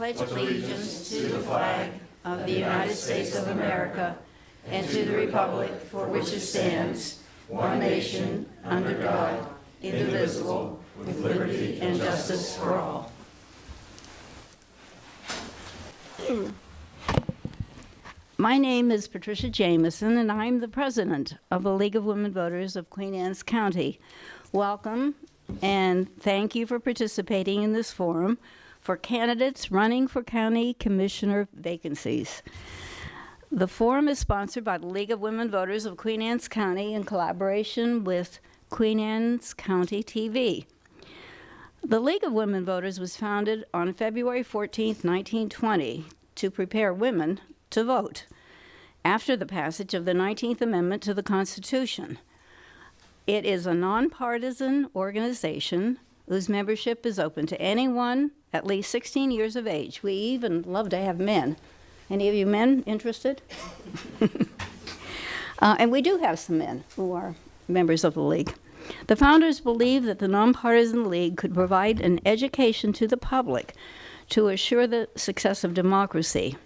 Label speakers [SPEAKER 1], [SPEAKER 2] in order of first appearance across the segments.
[SPEAKER 1] pledge allegiance to the flag of the United States of America and to the republic for which it stands, one nation, under God, indivisible, with liberty and justice for all. My name is Patricia Jamieson, and I'm the president of the League of Women Voters of Queen Anne's County. Welcome, and thank you for participating in this forum for candidates running for county commissioner vacancies. The forum is sponsored by the League of Women Voters of Queen Anne's County in collaboration with Queen Anne's County TV. The League of Women Voters was founded on February 14, 1920, to prepare women to vote after the passage of the 19th Amendment to the Constitution. It is a nonpartisan organization whose membership is open to anyone at least 16 years of age. We even love to have men. Any of you men interested? And we do have some men who are members of the League. The founders believed that the Nonpartisan League could provide an education to the public to assure the success of democracy.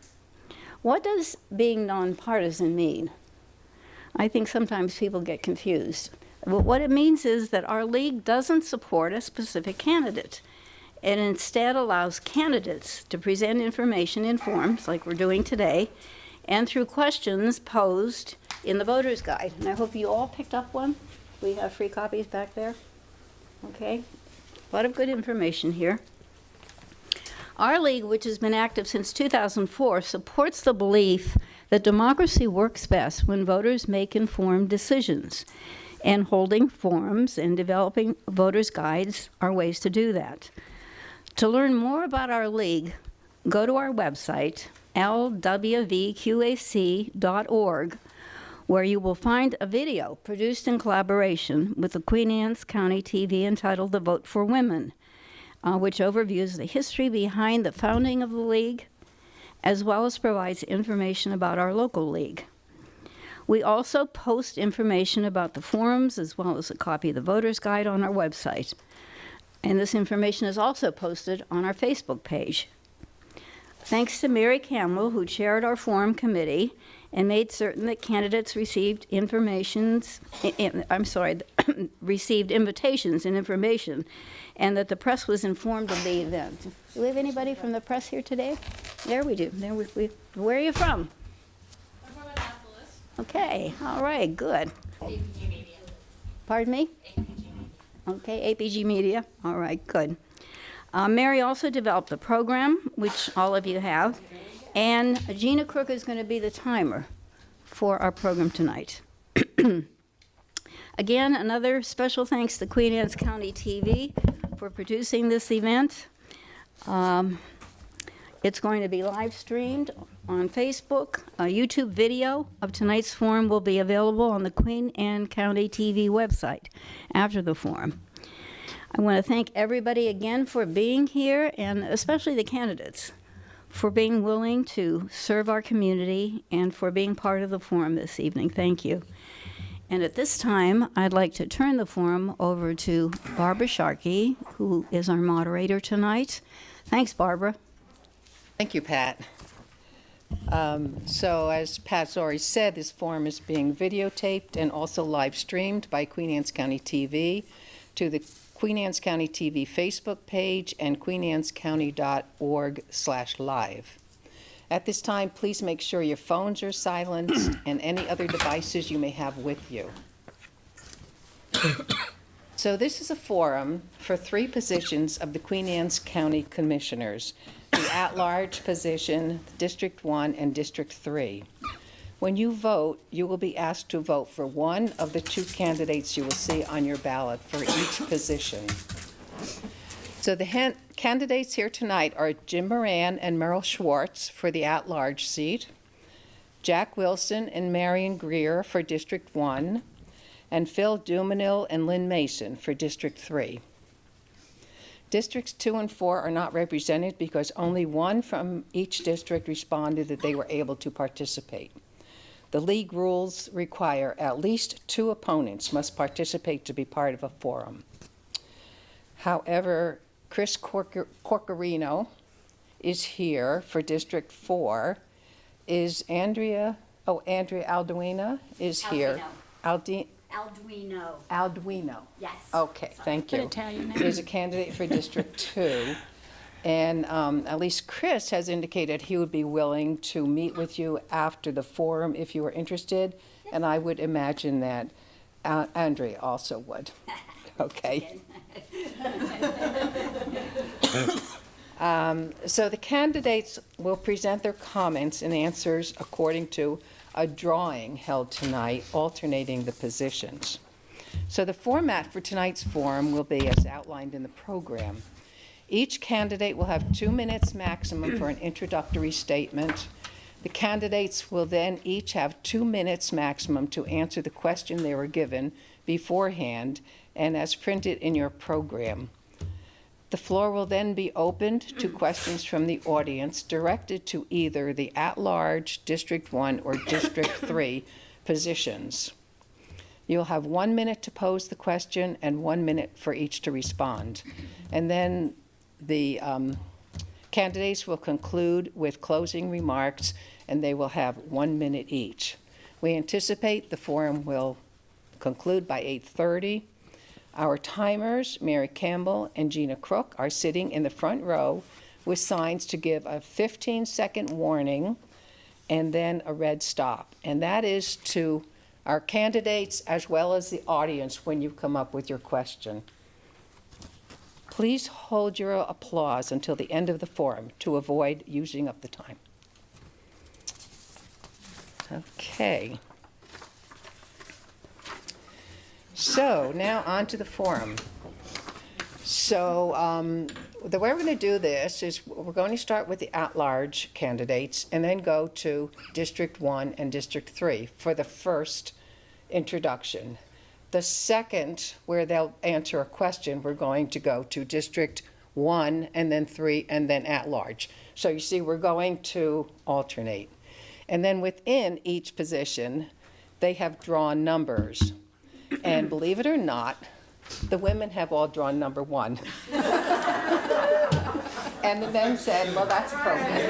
[SPEAKER 1] What does being nonpartisan mean? I think sometimes people get confused. Well, what it means is that our league doesn't support a specific candidate. It instead allows candidates to present information in forms, like we're doing today, and through questions posed in the voter's guide. And I hope you all picked up one. We have free copies back there. Okay, a lot of good information here. Our league, which has been active since 2004, supports the belief that democracy works best when voters make informed decisions, and holding forums and developing voters' guides are ways to do that. To learn more about our league, go to our website, lwvqac.org, where you will find a video produced in collaboration with the Queen Anne's County TV entitled The Vote for Women, which overviews the history behind the founding of the league, as well as provides information about our local league. We also post information about the forums, as well as a copy of the voter's guide on our website. And this information is also posted on our Facebook page. Thanks to Mary Campbell, who chaired our forum committee and made certain that candidates received received invitations and information, and that the press was informed of the event. Do we have anybody from the press here today? There we do. Where are you from?
[SPEAKER 2] I'm from Annapolis.
[SPEAKER 1] Okay, all right, good.
[SPEAKER 2] APG Media.
[SPEAKER 1] Pardon me?
[SPEAKER 2] APG Media.
[SPEAKER 1] Okay, APG Media. All right, good. Mary also developed the program, which all of you have, and Gina Crook is going to be the timer for our program tonight. Again, another special thanks to Queen Anne's County TV for producing this event. It's going to be live streamed on Facebook. A YouTube video of tonight's forum will be available on the Queen Anne County TV website after the forum. I want to thank everybody again for being here, and especially the candidates for being willing to serve our community and for being part of the forum this evening. Thank you. And at this time, I'd like to turn the forum over to Barbara Sharkey, who is our moderator tonight. Thanks, Barbara.
[SPEAKER 3] Thank you, Pat. So as Pat's already said, this forum is being videotaped and also live streamed by Queen Anne's County TV to the Queen Anne's County TV Facebook page and queenannescounty.org/live. At this time, please make sure your phones are silenced and any other devices you may have with you. So this is a forum for 3 positions of the Queen Anne's County Commissioners, the at-large position, District 1 and District 3. When you vote, you will be asked to vote for one of the 2 candidates you will see on your ballot for each position. So the candidates here tonight are Jim Moran and Merrill Schwartz for the at-large seat, Jack Wilson and Marion Greer for District 1, and Phil Dumino and Lynn Mason for District 3. Districts 2 and 4 are not represented because only one from each district responded that they were able to participate. The league rules require at least 2 opponents must participate to be part of a forum. However, Chris Corcarino is here for District 4. Is Andrea Alduina is here.
[SPEAKER 4] Alduino.
[SPEAKER 3] Alduino.
[SPEAKER 4] Yes.
[SPEAKER 3] Okay, thank you.
[SPEAKER 2] Italian name.
[SPEAKER 3] Is a candidate for District 2. And at least Chris has indicated he would be willing to meet with you after the forum if you were interested. And I would imagine that Andrea also would. Okay. So the candidates will present their comments and answers according to a drawing held tonight, alternating the positions. So the format for tonight's forum will be as outlined in the program. Each candidate will have 2 minutes maximum for an introductory statement. The candidates will then each have 2 minutes maximum to answer the question they were given beforehand and as printed in your program. The floor will then be opened to questions from the audience directed to either the at-large District 1 or District 3 positions. You'll have 1 minute to pose the question and 1 minute for each to respond. And then the candidates will conclude with closing remarks, and they will have 1 minute each. We anticipate the forum will conclude by 8:30. Our timers, Mary Campbell and Gina Crook, are sitting in the front row with signs to give a 15-second warning and then a red stop. And that is to our candidates as well as the audience when you come up with your question. Please hold your applause until the end of the forum to avoid using up the time. Okay. So now on to the forum. So the way we're going to do this is we're going to start with the at-large candidates and then go to District 1 and District 3 for the first introduction. The second, where they'll answer a question, we're going to go to District 1 and then 3 and then at-large. So you see, we're going to alternate. And then within each position, they have drawn numbers. And believe it or not, the women have all drawn number 1. And the men said, well, that's appropriate.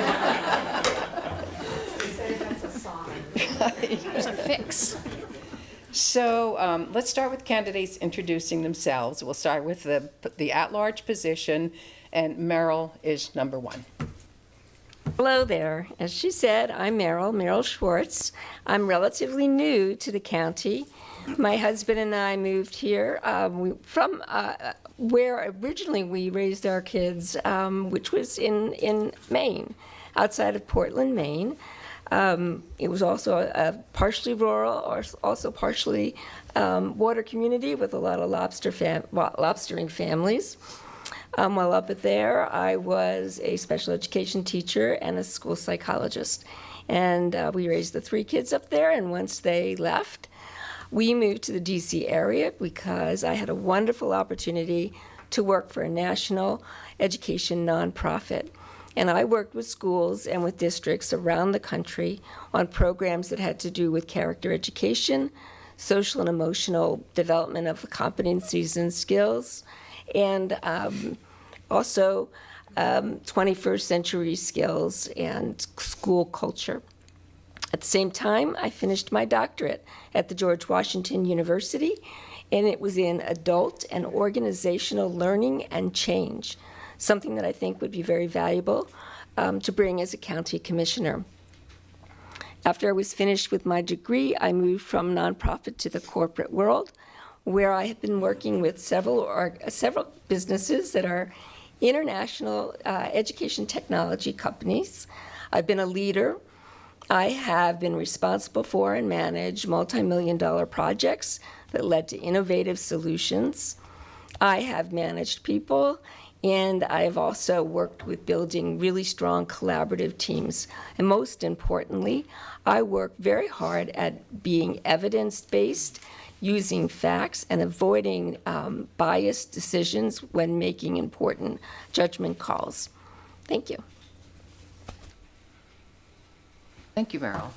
[SPEAKER 4] That's a sign.
[SPEAKER 2] There's a fix.
[SPEAKER 3] So let's start with candidates introducing themselves. We'll start with the at-large position, and Merrill is number 1.
[SPEAKER 5] Hello there. As she said, I'm Merrill Schwartz. I'm relatively new to the county. My husband and I moved here from where originally we raised our kids, which was in Maine, outside of Portland, Maine. It was also a partially rural or also partially water community with a lot of lobstering families. While up there, I was a special education teacher and a school psychologist. And we raised the 3 kids up there, and once they left, we moved to the D.C. area because I had a wonderful opportunity to work for a national education nonprofit. And I worked with schools and with districts around the country on programs that had to do with character education, social and emotional development of competencies and skills, and also 21st century skills and school culture. At the same time, I finished my doctorate at the George Washington University, and it was in adult and organizational learning and change, something that I think would be very valuable to bring as a county commissioner. After I was finished with my degree, I moved from nonprofit to the corporate world, where I have been working with several businesses that are international education technology companies. I've been a leader. I have been responsible for and managed multi-million-dollar projects that led to innovative solutions. I have managed people, and I've also worked with building really strong collaborative teams. And most importantly, I work very hard at being evidence-based, using facts, and avoiding biased decisions when making important judgment calls. Thank you.
[SPEAKER 3] Thank you, Merrill.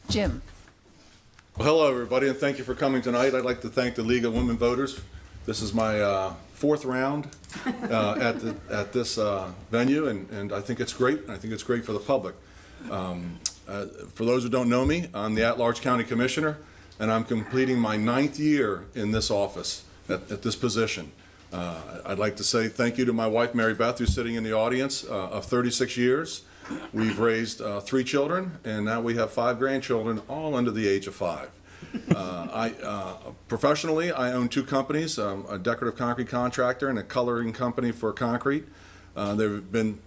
[SPEAKER 3] Jim.
[SPEAKER 6] Well, hello, everybody, and thank you for coming tonight. I'd like to thank the League of Women Voters, This is my fourth round at this venue, and I think it's great. I think it's great for the public. For those who don't know me, I'm the at-large county commissioner, and I'm completing my 9th year in this office at this position. I'd like to say thank you to my wife, Mary Beth, who's sitting in the audience, of 36 years. We've raised 3 children, and now we have 5 grandchildren, all under the age of 5. Professionally, I own 2 companies, a decorative concrete contractor and a coloring company for concrete. They've been,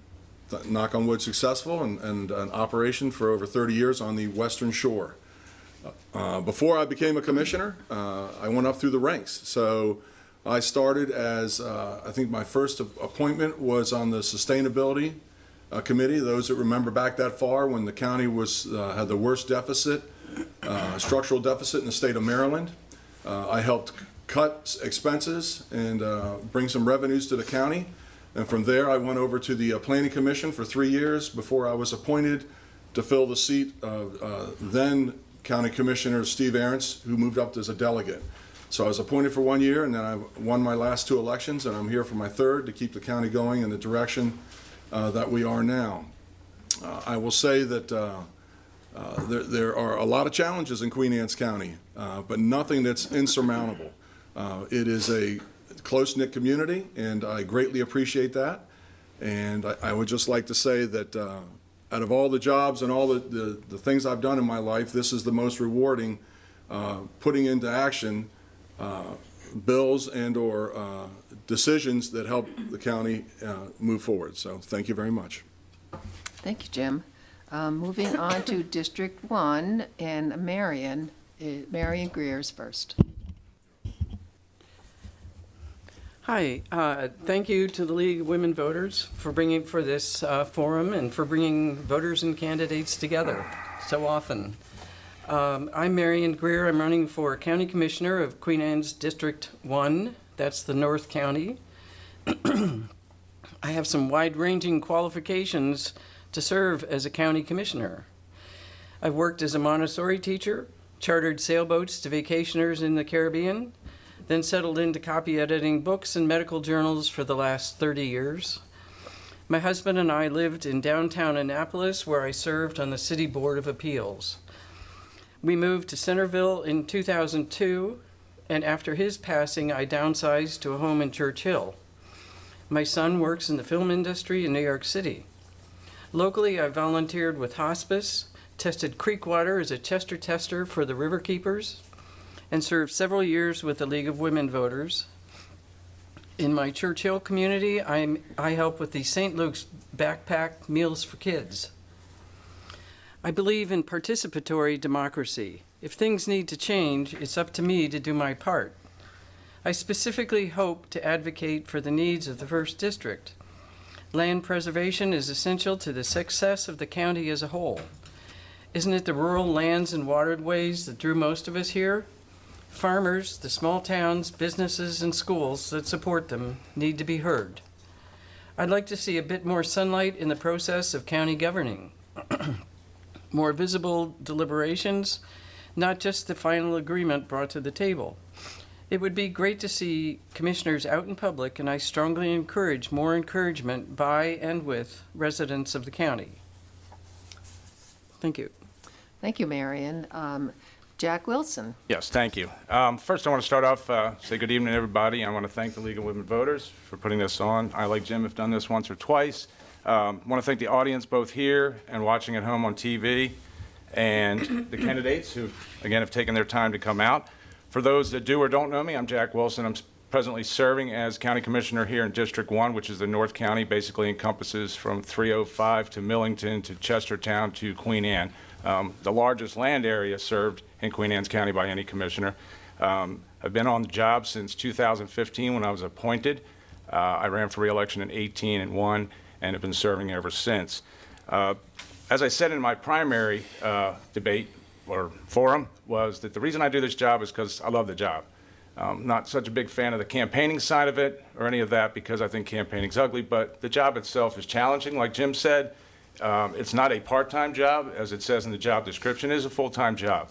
[SPEAKER 6] knock on wood, successful and an operation for over 30 years on the Western Shore. Before I became a commissioner, I went up through the ranks. So I started as, I think my first appointment was on the Sustainability Committee. Those that remember back that far when the county was had the worst deficit, structural deficit in the state of Maryland. I helped cut expenses and bring some revenues to the county. And from there, I went over to the Planning Commission for 3 years before I was appointed to fill the seat of then County Commissioner Steve Aarons, who moved up as a delegate. So I was appointed for 1 year, and then I won my last 2 elections, and I'm here for my 3rd to keep the county going in the direction that we are now. I will say that there are a lot of challenges in Queen Anne's County, but nothing that's insurmountable. It is a close-knit community, and I greatly appreciate that. And I would just like to say that out of all the jobs and all the things I've done in my life, this is the most rewarding, putting into action bills and or decisions that help the county move forward. So thank you very much.
[SPEAKER 3] Thank you, Jim. Moving on to District 1 and Marion Greer's first.
[SPEAKER 7] Hi, thank you to the League of Women Voters for bringing for this forum and for bringing voters and candidates together so often. I'm Marion Greer. I'm running for County Commissioner of Queen Anne's District 1. That's the North County. I have some wide-ranging qualifications to serve as a county commissioner. I've worked as a Montessori teacher, chartered sailboats to vacationers in the Caribbean, then settled into copy editing books and medical journals for the last 30 years. My husband and I lived in downtown Annapolis, where I served on the City Board of Appeals. We moved to Centerville in 2002, and after his passing, I downsized to a home in Church Hill. My son works in the film industry in New York City. Locally, I volunteered with hospice, tested creek water as a Chester tester for the River Keepers, and served several years with the League of Women Voters. In my Church Hill community, I help with the St. Luke's Backpack Meals for Kids. I believe in participatory democracy. If things need to change, it's up to me to do my part. I specifically hope to advocate for the needs of the First District. Land preservation is essential to the success of the county as a whole. Isn't it the rural lands and waterways that drew most of us here? Farmers, the small towns, businesses, and schools that support them need to be heard. I'd like to see a bit more sunlight in the process of county governing. More visible deliberations, not just the final agreement brought to the table. It would be great to see commissioners out in public, and I strongly encourage more encouragement by and with residents of the county. Thank you.
[SPEAKER 3] Thank you, Marion. Jack Wilson.
[SPEAKER 8] Yes, thank you. First, I want to start off, say good evening, everybody. I want to thank the League of Women Voters for putting this on. I, like Jim, have done this once or twice. I want to thank the audience both here and watching at home on TV, and the candidates who, again, have taken their time to come out. For those that do or don't know me, I'm Jack Wilson. I'm presently serving as County Commissioner here in District 1, which is the North County, basically encompasses from 305 to Millington to Chestertown to Queen Anne. The largest land area served in Queen Anne's County by any commissioner. I've been on the job since 2015 when I was appointed. I ran for re-election in 18 and won, and have been serving ever since. As I said in my primary debate or forum, was that the reason I do this job is because I love the job. Not such a big fan of the campaigning side of it or any of that, because I think campaigning's ugly, but the job itself is challenging. Like Jim said, it's not a part-time job, as it says in the job description. It is a full-time job.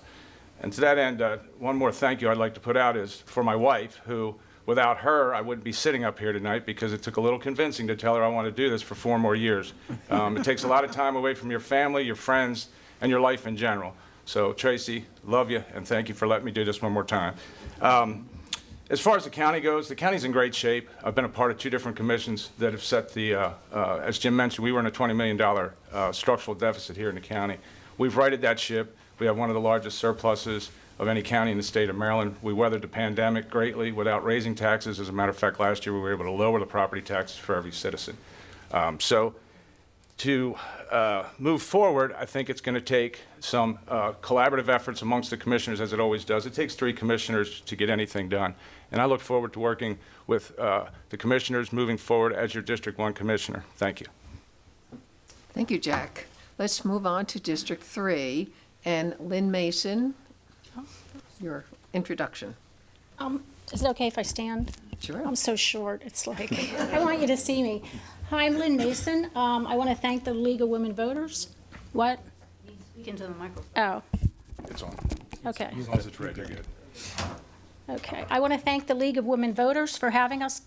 [SPEAKER 8] And to that end, one more thank you I'd like to put out is for my wife, who without her, I wouldn't be sitting up here tonight because it took a little convincing to tell her I want to do this for 4 more years. It takes a lot of time away from your family, your friends, and your life in general. So Tracy, love you, and thank you for letting me do this one more time. As far as the county goes, the county's in great shape. I've been a part of 2 different commissions that have set the, as Jim mentioned, we were in a $20 million structural deficit here in the county. We've righted that ship. We have one of the largest surpluses of any county in the state of Maryland. We weathered the pandemic greatly without raising taxes. As a matter of fact, last year we were able to lower the property taxes for every citizen. So to move forward, I think it's going to take some collaborative efforts amongst the commissioners, as it always does. It takes 3 commissioners to get anything done. And I look forward to working with the commissioners moving forward as your District 1 commissioner. Thank you.
[SPEAKER 3] Thank you, Jack. Let's move on to District 3, and Lynn Mason, your introduction.
[SPEAKER 2] Is it okay if I stand?
[SPEAKER 3] Sure.
[SPEAKER 2] I'm so short, it's like, I want you to see me. Hi, I'm Lynn Mason. I want to thank the League of Women Voters. What?
[SPEAKER 1] Speak into the microphone.
[SPEAKER 2] Oh,
[SPEAKER 8] It's on.
[SPEAKER 2] okay.
[SPEAKER 8] As long as it's red, you're good.
[SPEAKER 2] Okay. I want to thank the League of Women Voters for having us.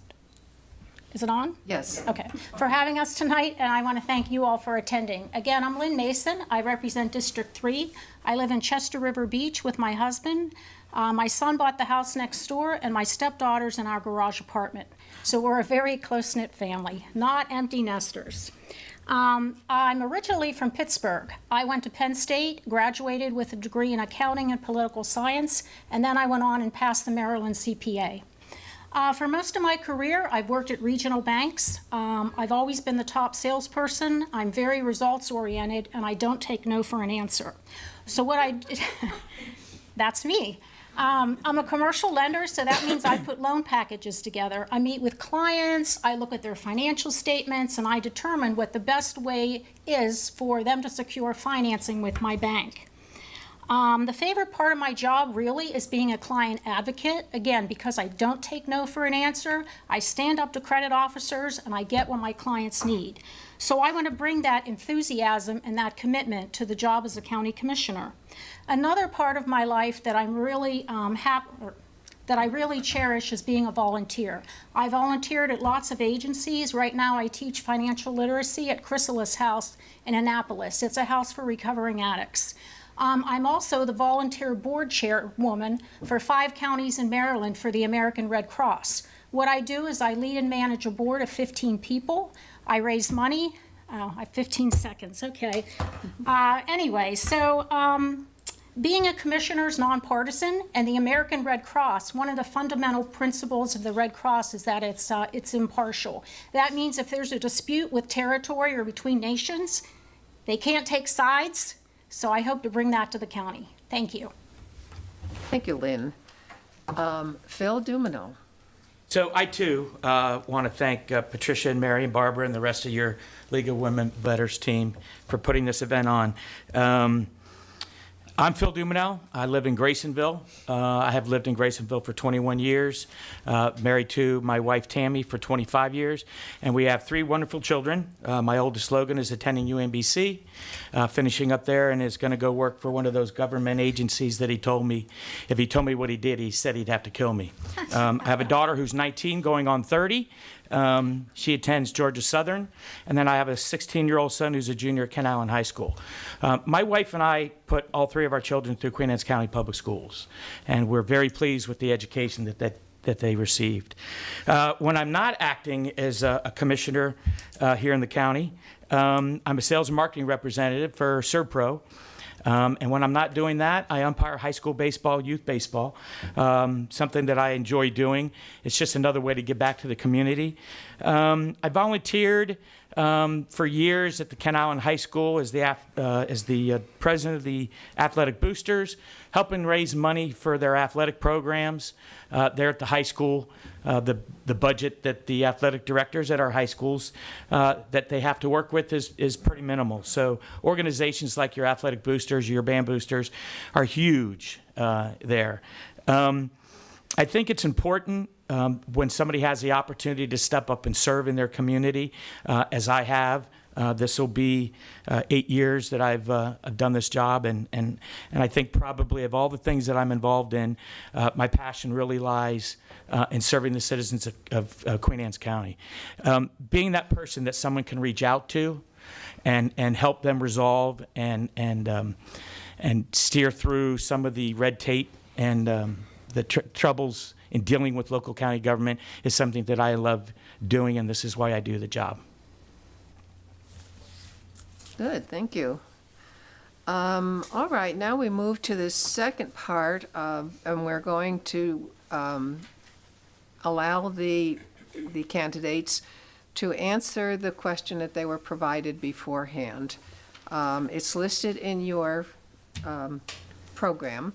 [SPEAKER 2] Is it on?
[SPEAKER 3] Yes.
[SPEAKER 2] Okay. For having us tonight, and I want to thank you all for attending. Again, I'm Lynn Mason. I represent District 3. I live in Chester River Beach with my husband. My son bought the house next door, and my stepdaughter's in our garage apartment. So we're a very close-knit family, not empty nesters. I'm originally from Pittsburgh. I went to Penn State, graduated with a degree in accounting and political science, and then I went on and passed the Maryland CPA. For most of my career, I've worked at regional banks. I've always been the top salesperson. I'm very results-oriented, and I don't take no for an answer. So what I did, that's me. I'm a commercial lender, so that means I put loan packages together. I meet with clients, I look at their financial statements, and I determine what the best way is for them to secure financing with my bank. The favorite part of my job really is being a client advocate. Again, because I don't take no for an answer, I stand up to credit officers and I get what my clients need. So I want to bring that enthusiasm and that commitment to the job as a county commissioner. Another part of my life that I'm really that I really cherish is being a volunteer. I volunteered at lots of agencies. Right now I teach financial literacy at Chrysalis House in Annapolis. It's a house for recovering addicts. I'm also the volunteer board chairwoman for 5 counties in Maryland for the American Red Cross. What I do is I lead and manage a board of 15 people. I raise money. Oh, I have 15 seconds, okay. Anyway, so being a commissioner is nonpartisan, and the American Red Cross, one of the fundamental principles of the Red Cross is that it's impartial. That means if there's a dispute with territory or between nations, they can't take sides. So I hope to bring that to the county. Thank you.
[SPEAKER 3] Thank you, Lynn. Phil Dumino.
[SPEAKER 9] So I, too, want to thank Patricia and Mary and Barbara and the rest of your League of Women Voters team for putting this event on. I'm Phil Dumenau. I live in Graysonville. I have lived in Graysonville for 21 years, married to my wife Tammy for 25 years, and we have 3 wonderful children. My oldest Logan is attending UMBC, finishing up there, and is going to go work for one of those government agencies that he told me, if he told me what he did, he said he'd have to kill me. I have a daughter who's 19 going on 30. She attends Georgia Southern, and then I have a 16-year-old son who's a junior at Kent Island High School. My wife and I put all 3 of our children through Queen Anne's County Public Schools, and we're very pleased with the education that they received. When I'm not acting as a commissioner here in the county, I'm a sales and marketing representative for ServPro. And when I'm not doing that, I umpire high school baseball, youth baseball, something that I enjoy doing. It's just another way to give back to the community. I volunteered for years at the Kent Island High School as the president of the Athletic Boosters, helping raise money for their athletic programs there at the high school. The budget that the athletic directors at our high schools that they have to work with is pretty minimal. So organizations like your athletic boosters, your band boosters are huge there. I think it's important when somebody has the opportunity to step up and serve in their community, as I have This will be 8 years that I've done this job, and I think probably of all the things that I'm involved in, my passion really lies in serving the citizens of Queen Anne's County. Being that person that someone can reach out to and help them resolve and steer through some of the red tape and the troubles in dealing with local county government is something that I love doing, and this is why I do the job.
[SPEAKER 3] Good, thank you. All right, now we move to the second part, and we're going to allow the candidates to answer the question that they were provided beforehand. It's listed in your program.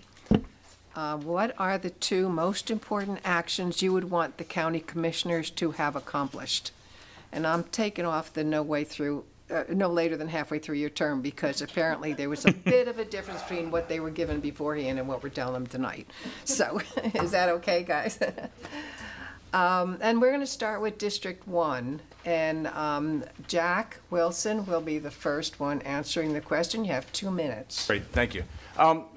[SPEAKER 3] What are the two most important actions you would want the county commissioners to have accomplished? And I'm taking off the no later than halfway through your term, because apparently there was a bit of a difference between what they were given beforehand and what we're telling them tonight. So is that okay, guys? And we're going to start with District 1. And Jack Wilson will be the first one answering the question. You have 2 minutes.
[SPEAKER 8] Great, thank you.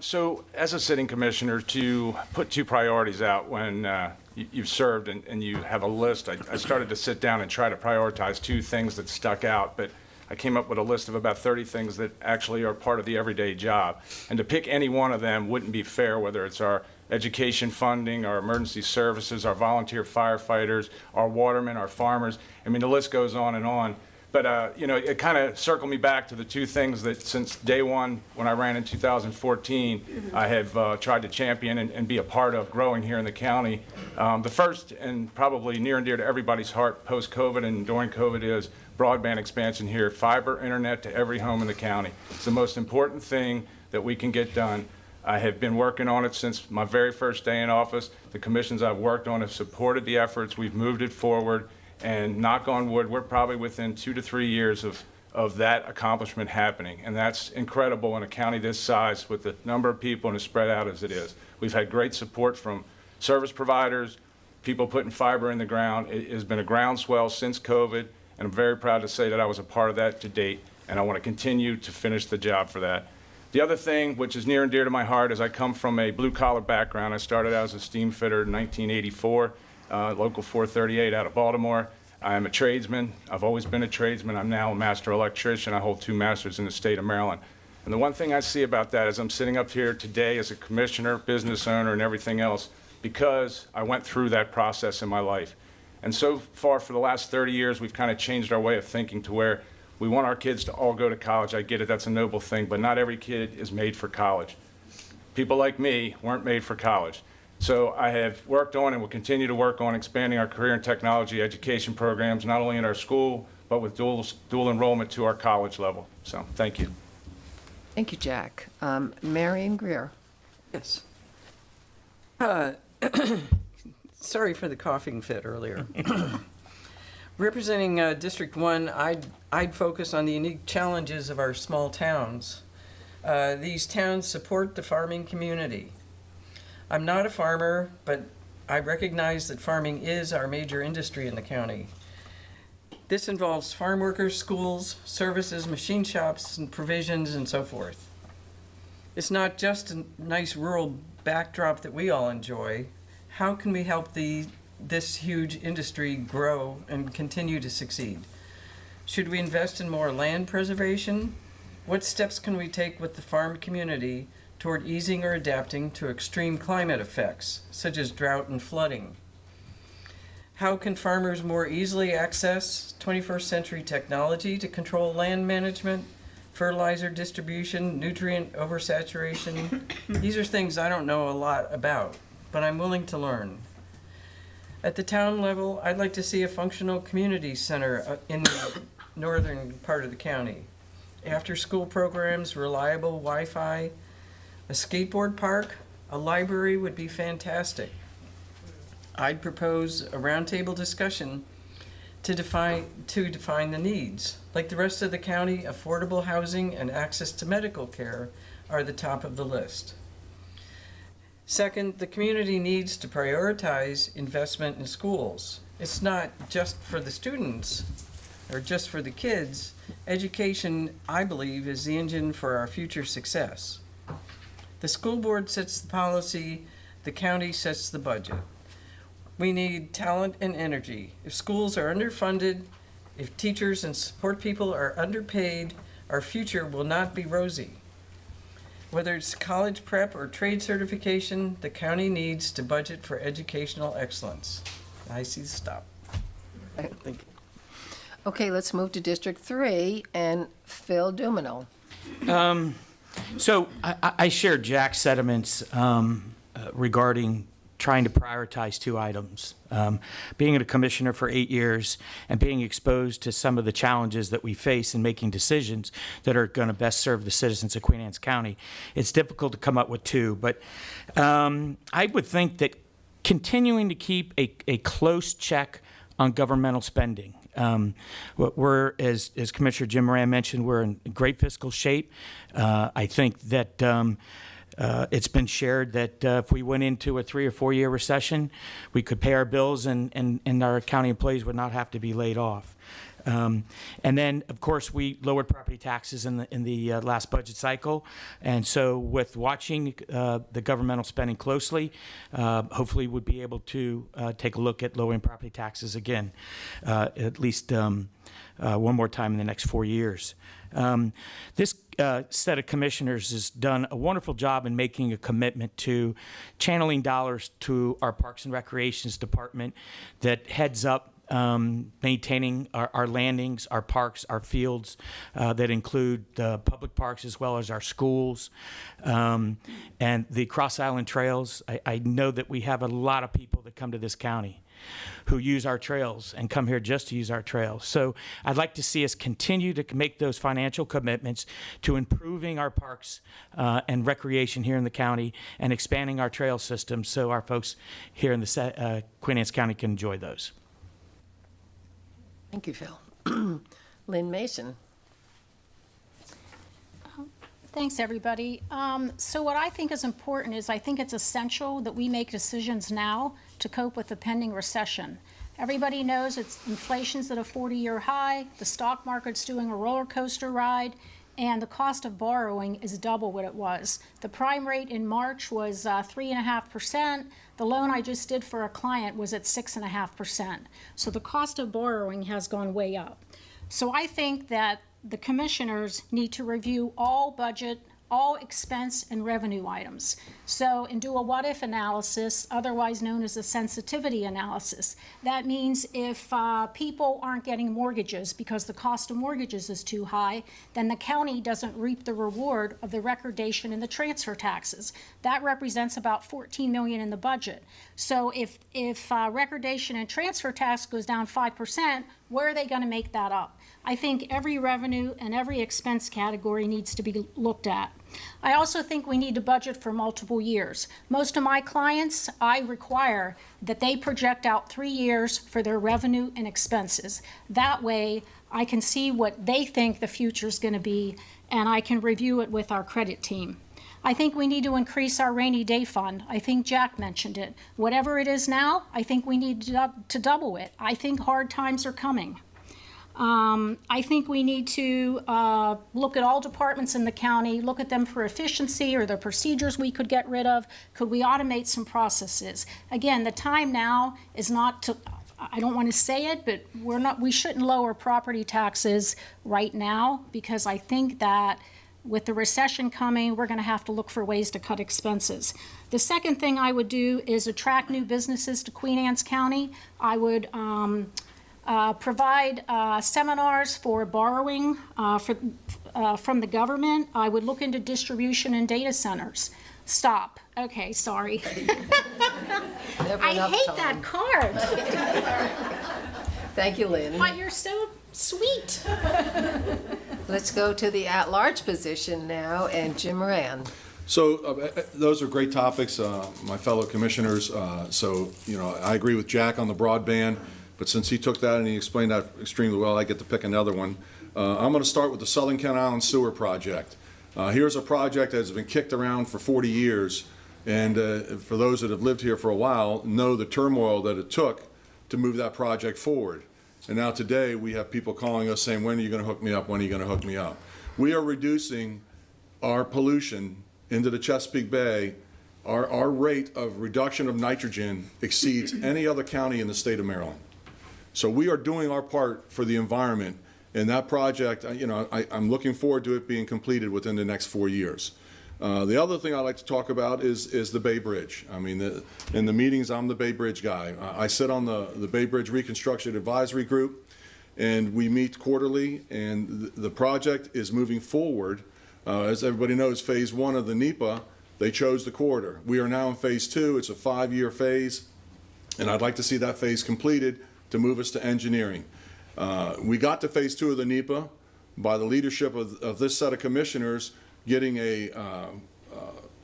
[SPEAKER 8] So as a sitting commissioner, to put two priorities out when you've served and you have a list, I started to sit down and try to prioritize two things that stuck out, but I came up with a list of about 30 things that actually are part of the everyday job. And to pick any one of them wouldn't be fair, whether it's our education funding, our emergency services, our volunteer firefighters, our watermen, our farmers. I mean, the list goes on and on. But, you know, it kind of circled me back to the two things that since day one, when I ran in 2014, I have tried to champion and be a part of growing here in the county. The first, and probably near and dear to everybody's heart post-COVID and during COVID, is broadband expansion here, fiber internet to every home in the county. It's the most important thing that we can get done. I have been working on it since my very first day in office. The commissions I've worked on have supported the efforts. We've moved it forward, and knock on wood, we're probably within 2 to 3 years of that accomplishment happening. And that's incredible in a county this size with the number of people and as spread out as it is. We've had great support from service providers, people putting fiber in the ground. It has been a groundswell since COVID, and I'm very proud to say that I was a part of that to date, and I want to continue to finish the job for that. The other thing, which is near and dear to my heart, is I come from a blue-collar background. I started out as a steam fitter in 1984, local 438 out of Baltimore. I am a tradesman. I've always been a tradesman. I'm now a master electrician. I hold 2 masters in the state of Maryland. And the one thing I see about that is I'm sitting up here today as a commissioner, business owner, and everything else because I went through that process in my life. And so far, for the last 30 years, we've kind of changed our way of thinking to where we want our kids to all go to college. I get it, that's a noble thing, but not every kid is made for college. People like me weren't made for college. So I have worked on and will continue to work on expanding our career and technology education programs, not only in our school, but with dual enrollment to our college level. So thank you.
[SPEAKER 3] Thank you, Jack. Marion Greer.
[SPEAKER 7] Yes. Sorry for the coughing fit earlier. Representing District 1, I'd focus on the unique challenges of our small towns. These towns support the farming community. I'm not a farmer, but I recognize that farming is our major industry in the county. This involves farm workers, schools, services, machine shops, and provisions, and so forth. It's not just a nice rural backdrop that we all enjoy. How can we help this huge industry grow and continue to succeed? Should we invest in more land preservation? What steps can we take with the farm community toward easing or adapting to extreme climate effects, such as drought and flooding? How can farmers more easily access 21st century technology to control land management, fertilizer distribution, nutrient oversaturation? These are things I don't know a lot about, but I'm willing to learn. At the town level, I'd like to see a functional community center in the northern part of the county. After-school programs, reliable Wi-Fi, a skateboard park, a library would be fantastic. I'd propose a roundtable discussion to define the needs. Like the rest of the county, affordable housing and access to medical care are the top of the list. Second, the community needs to prioritize investment in schools. It's not just for the students or just for the kids, education, I believe, is the engine for our future success. The school board sets the policy, the county sets the budget. We need talent and energy. If schools are underfunded, if teachers and support people are underpaid, our future will not be rosy. Whether it's college prep or trade certification, the county needs to budget for educational excellence. I see the stop. Thank you.
[SPEAKER 3] Okay, let's move to District 3 and Phil Dumino.
[SPEAKER 9] So I share Jack's sentiments regarding trying to prioritize two items. Being a commissioner for 8 years and being exposed to some of the challenges that we face in making decisions that are going to best serve the citizens of Queen Anne's County, it's difficult to come up with two. But I would think that continuing to keep a close check on governmental spending. We're, as Commissioner Jim Moran mentioned, we're in great fiscal shape. I think that it's been shared that if we went into a 3 or 4 year recession, we could pay our bills and our county employees would not have to be laid off. And then, of course, we lowered property taxes in the last budget cycle. And so with watching the governmental spending closely, hopefully we'll be able to take a look at lowering property taxes again, at least one more time in the next 4 years. This set of commissioners has done a wonderful job in making a commitment to channeling dollars to our Parks and Recreations Department that heads up maintaining our landings, our parks, our fields that include the public parks as well as our schools and the Cross Island trails. I know that we have a lot of people that come to this county who use our trails and come here just to use our trails. So I'd like to see us continue to make those financial commitments to improving our parks and recreation here in the county and expanding our trail system so our folks here in the Queen Anne's County can enjoy those.
[SPEAKER 3] Thank you, Phil. Lynn Mason.
[SPEAKER 2] Thanks, everybody. So what I think is important is I think it's essential that we make decisions now to cope with the pending recession. Everybody knows inflation's at a 40-year high, the stock market's doing a roller coaster ride, and the cost of borrowing is double what it was. The prime rate in March was 3.5%. The loan I just did for a client was at 6.5%. So the cost of borrowing has gone way up. So I think that the commissioners need to review all budget, all expense and revenue items. So, and do a what-if analysis, otherwise known as a sensitivity analysis. That means if people aren't getting mortgages because the cost of mortgages is too high, then the county doesn't reap the reward of the recordation and the transfer taxes. That represents about $14 million in the budget. So if recordation and transfer tax goes down 5%, where are they going to make that up? I think every revenue and every expense category needs to be looked at. I also think we need to budget for multiple years. Most of my clients, I require that they project out 3 years for their revenue and expenses. That way, I can see what they think the future is going to be, and I can review it with our credit team. I think we need to increase our rainy day fund. I think Jack mentioned it. Whatever it is now, I think we need to double it. I think hard times are coming. I think we need to look at all departments in the county, look at them for efficiency or the procedures we could get rid of. Could we automate some processes? Again, the time now is not to, I don't want to say it, but we shouldn't lower property taxes right now, because I think that with the recession coming, we're going to have to look for ways to cut expenses. The second thing I would do is attract new businesses to Queen Anne's County. I would provide seminars for borrowing from the government. I would look into distribution and data centers. Stop. Okay, sorry. I hate that card.
[SPEAKER 3] Thank you, Lynn.
[SPEAKER 2] But you're so sweet.
[SPEAKER 3] Let's go to the at-large position now, and Jim Moran.
[SPEAKER 6] So those are great topics, my fellow commissioners. I agree with Jack on the broadband. But since he took that and he explained that extremely well, I get to pick another one. I'm going to start with the Southern Kent Island Sewer Project. Here's a project that has been kicked around for 40 years, and for those that have lived here for a while, know the turmoil that it took to move that project forward. And now today, we have people calling us saying, when are you going to hook me up? When are you going to hook me up? We are reducing our pollution into the Chesapeake Bay. Our rate of reduction of nitrogen exceeds any other county in the state of Maryland. So we are doing our part for the environment. And that project, I'm looking forward to it being completed within the next 4 years. The other thing I'd like to talk about is the Bay Bridge. I mean, in the meetings, I'm the Bay Bridge guy. I sit on the Bay Bridge Reconstruction Advisory Group, and we meet quarterly, and the project is moving forward. As everybody knows, phase 1 of the NEPA, they chose the corridor. We are now in phase 2. It's a 5-year phase, and I'd like to see that phase completed to move us to engineering. We got to phase 2 of the NEPA by the leadership of this set of commissioners getting a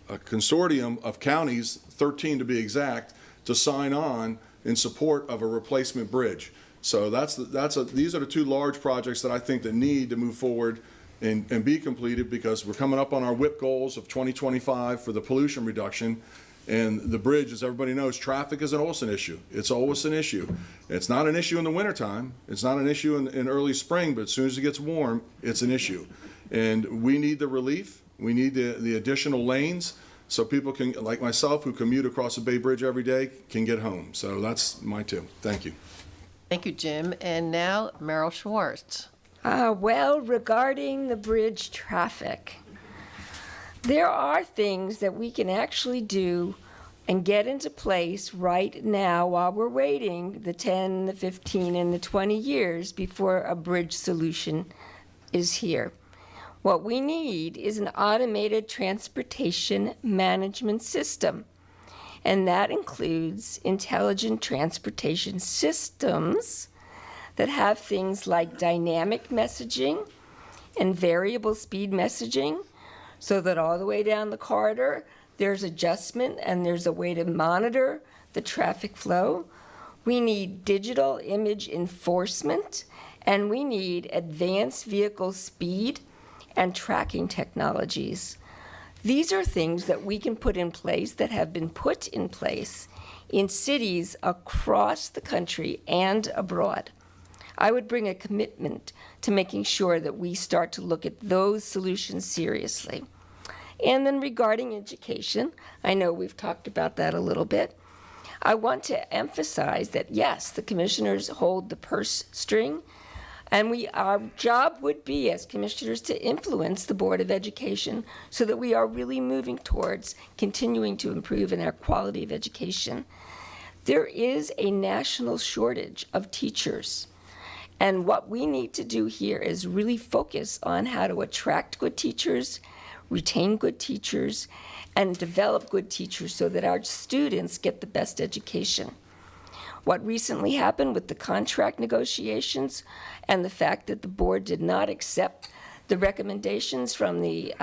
[SPEAKER 6] consortium of counties, 13 to be exact, to sign on in support of a replacement bridge. So these are the 2 large projects that I think that need to move forward and be completed, because we're coming up on our WIP goals of 2025 for the pollution reduction. And the bridge, as everybody knows, traffic is always an issue. It's always an issue. It's not an issue in the wintertime. It's not an issue in early spring, but as soon as it gets warm, it's an issue. And we need the relief. We need the additional lanes so people can, like myself, who commute across the Bay Bridge every day, can get home. So that's my 2. Thank you.
[SPEAKER 3] Thank you, Jim. And now, Meryl Schwartz.
[SPEAKER 5] Well, regarding the bridge traffic, there are things that we can actually do and get into place right now while we're waiting the 10, the 15, and the 20 years before a bridge solution is here. What we need is an automated transportation management system, and that includes intelligent transportation systems that have things like dynamic messaging and variable speed messaging, so that all the way down the corridor, there's adjustment and there's a way to monitor the traffic flow. We need digital image enforcement, and we need advanced vehicle speed and tracking technologies. These are things that we can put in place, that have been put in place in cities across the country and abroad. I would bring a commitment to making sure that we start to look at those solutions seriously. And then regarding education, I know we've talked about that a little bit. I want to emphasize that, yes, the commissioners hold the purse string, and our job would be as commissioners to influence the Board of Education so that we are really moving towards continuing to improve in our quality of education. There is a national shortage of teachers. And what we need to do here is really focus on how to attract good teachers, retain good teachers, and develop good teachers so that our students get the best education. What recently happened with the contract negotiations and the fact that the board did not accept the recommendations from the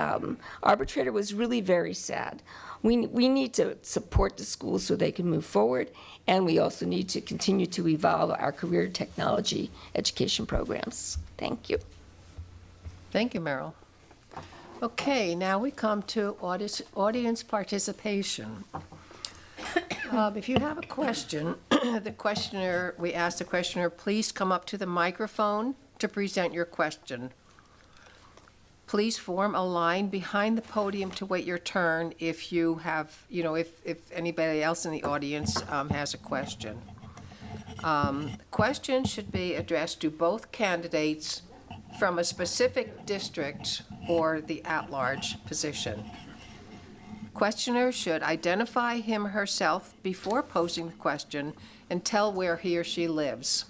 [SPEAKER 5] arbitrator was really very sad. We need to support the schools so they can move forward, and we also need to continue to evolve our career technology education programs. Thank you.
[SPEAKER 3] Thank you, Meryl. Okay, now we come to audience participation. If you have a question, we ask the questioner, please come up to the microphone to present your question. Please form a line behind the podium to wait your turn if you have, if anybody else in the audience has a question. Questions should be addressed to both candidates from a specific district or the at-large position. Questioner should identify him or herself before posing the question and tell where he or she lives.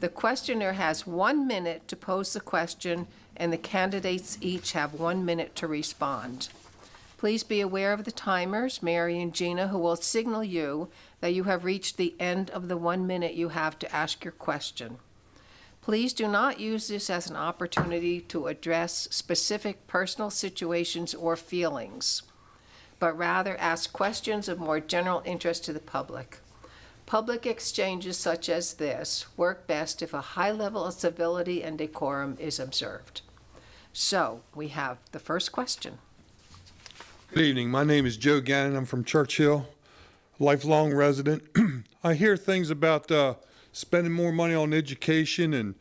[SPEAKER 3] The questioner has 1 minute to pose the question, and the candidates each have 1 minute to respond. Please be aware of the timers, Mary and Gina, who will signal you that you have reached the end of the 1 minute you have to ask your question. Please do not use this as an opportunity to address specific personal situations or feelings, but rather ask questions of more general interest to the public. Public exchanges such as this work best if a high level of civility and decorum is observed. So, we have the first question.
[SPEAKER 10] Good evening. My name is Joe Gannon. I'm from Churchill, lifelong resident. I hear things about spending more money on education and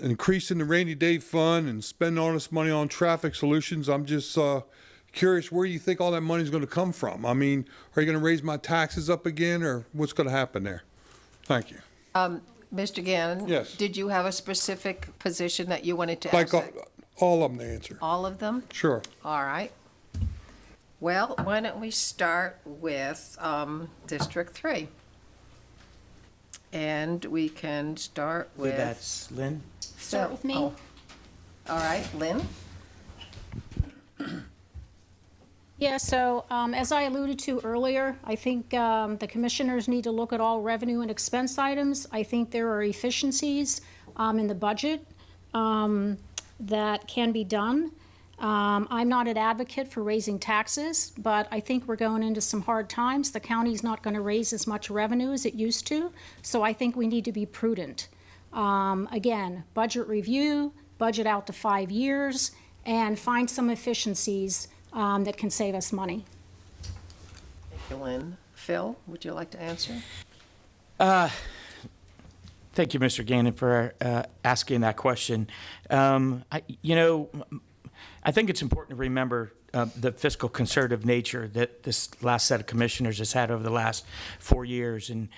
[SPEAKER 10] increasing the rainy day fund and spending all this money on traffic solutions. I'm just curious where you think all that money is going to come from. I mean, are you going to raise my taxes up again, or what's going to happen there? Thank you.
[SPEAKER 3] Mr. Gannon?
[SPEAKER 10] Yes.
[SPEAKER 3] Did you have a specific position that you wanted to
[SPEAKER 10] Like
[SPEAKER 3] ask?
[SPEAKER 10] all of them to answer.
[SPEAKER 3] All of them?
[SPEAKER 10] Sure.
[SPEAKER 3] All right. Well, why don't we start with District 3? And we can start with...
[SPEAKER 9] That's Lynn.
[SPEAKER 2] Start with me.
[SPEAKER 3] Oh. All right, Lynn?
[SPEAKER 2] Yeah, so as I alluded to earlier, I think the commissioners need to look at all revenue and expense items. I think there are efficiencies in the budget that can be done. I'm not an advocate for raising taxes, but I think we're going into some hard times. The county's not going to raise as much revenue as it used to, so I think we need to be prudent. Again, budget review, budget out to 5 years, and find some efficiencies that can save us money.
[SPEAKER 3] Thank you, Lynn. Phil, would you like to answer?
[SPEAKER 9] Thank you, Mr. Gannon, for asking that question. I think it's important to remember the fiscal conservative nature that this last set of commissioners has had over the last 4 years, and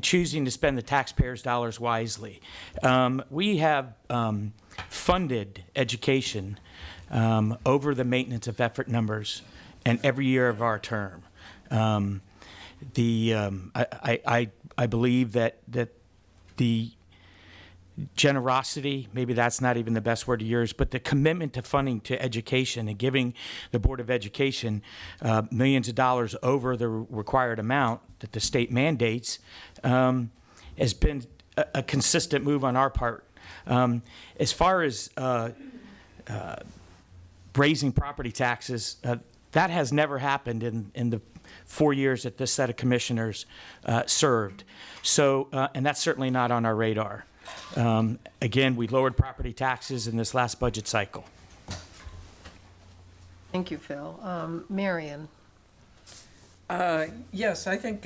[SPEAKER 9] choosing to spend the taxpayers' dollars wisely. We have funded education over the maintenance of effort numbers and every year of our term. I believe that the generosity, maybe that's not even the best word to use, but the commitment to funding to education and giving the Board of Education millions of dollars over the required amount that the state mandates has been a consistent move on our part. As far as raising property taxes, that has never happened in the 4 years that this set of commissioners served. So, and that's certainly not on our radar. Again, we lowered property taxes in this last budget cycle.
[SPEAKER 3] Thank you, Phil. Marion?
[SPEAKER 7] Yes, I think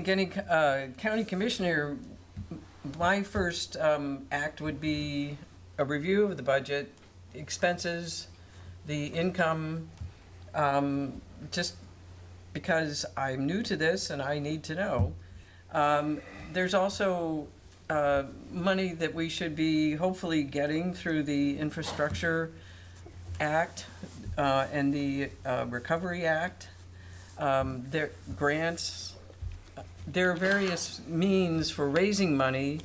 [SPEAKER 7] any county commissioner, my first act would be a review of the budget, expenses, the income, just because I'm new to this and I need to know. There's also money that we should be hopefully getting through the Infrastructure Act and the Recovery Act. There grants. There are various means for raising money.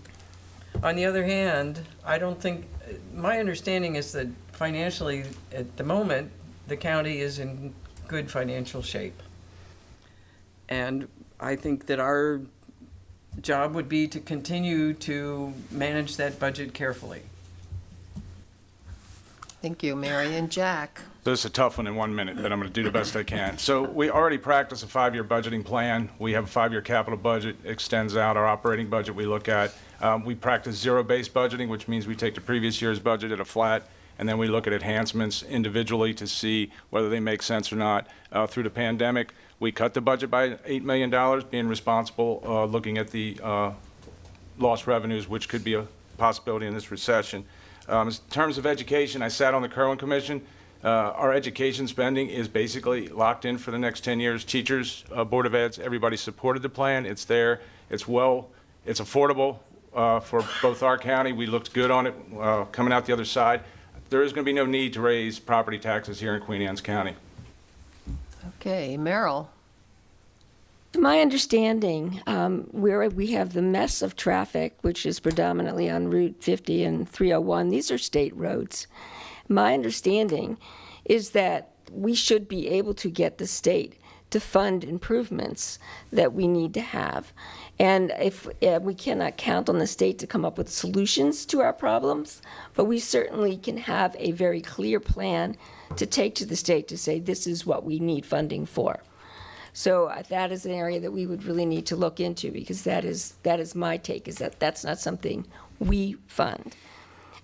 [SPEAKER 7] On the other hand, I don't think, my understanding is that financially, at the moment, the county is in good financial shape. And I think that our job would be to continue to manage that budget carefully.
[SPEAKER 3] Thank you, Marion. Jack?
[SPEAKER 8] This is a tough one in 1 minute, but I'm going to do the best I can. So we already practice a 5-year budgeting plan. We have a 5-year capital budget, extends out our operating budget we look at. We practice zero-based budgeting, which means we take the previous year's budget at a flat, and then we look at enhancements individually to see whether they make sense or not. Through the pandemic, we cut the budget by $8 million, being responsible, looking at the lost revenues, which could be a possibility in this recession. In terms of education, I sat on the Kerwin Commission. Our education spending is basically locked in for the next 10 years. Teachers, Board of Eds, everybody supported the plan. It's there. It's affordable for both our county. We looked good on it coming out the other side. There is going to be no need to raise property taxes here in Queen Anne's County.
[SPEAKER 3] Okay, Merrill?
[SPEAKER 5] To my understanding, where we have the mess of traffic, which is predominantly on Route 50 and 301, these are state roads. My understanding is that we should be able to get the state to fund improvements that we need to have. And if we cannot count on the state to come up with solutions to our problems, but we certainly can have a very clear plan to take to the state to say this is what we need funding for. So that is an area that we would really need to look into, because that is my take, is that that's not something we fund.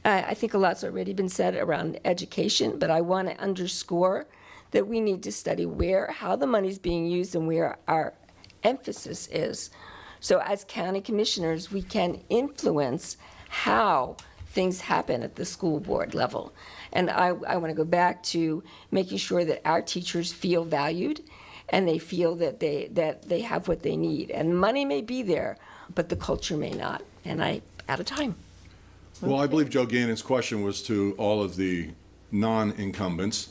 [SPEAKER 5] I think a lot's already been said around education, but I want to underscore that we need to study how the money's being used and where our emphasis is. So as county commissioners, we can influence how things happen at the school board level. And I want to go back to making sure that our teachers feel valued and they feel that they have what they need. And money may be there, but the culture may not. And out of time.
[SPEAKER 6] Well, I believe Joe Gannon's question was to all of the non-incumbents,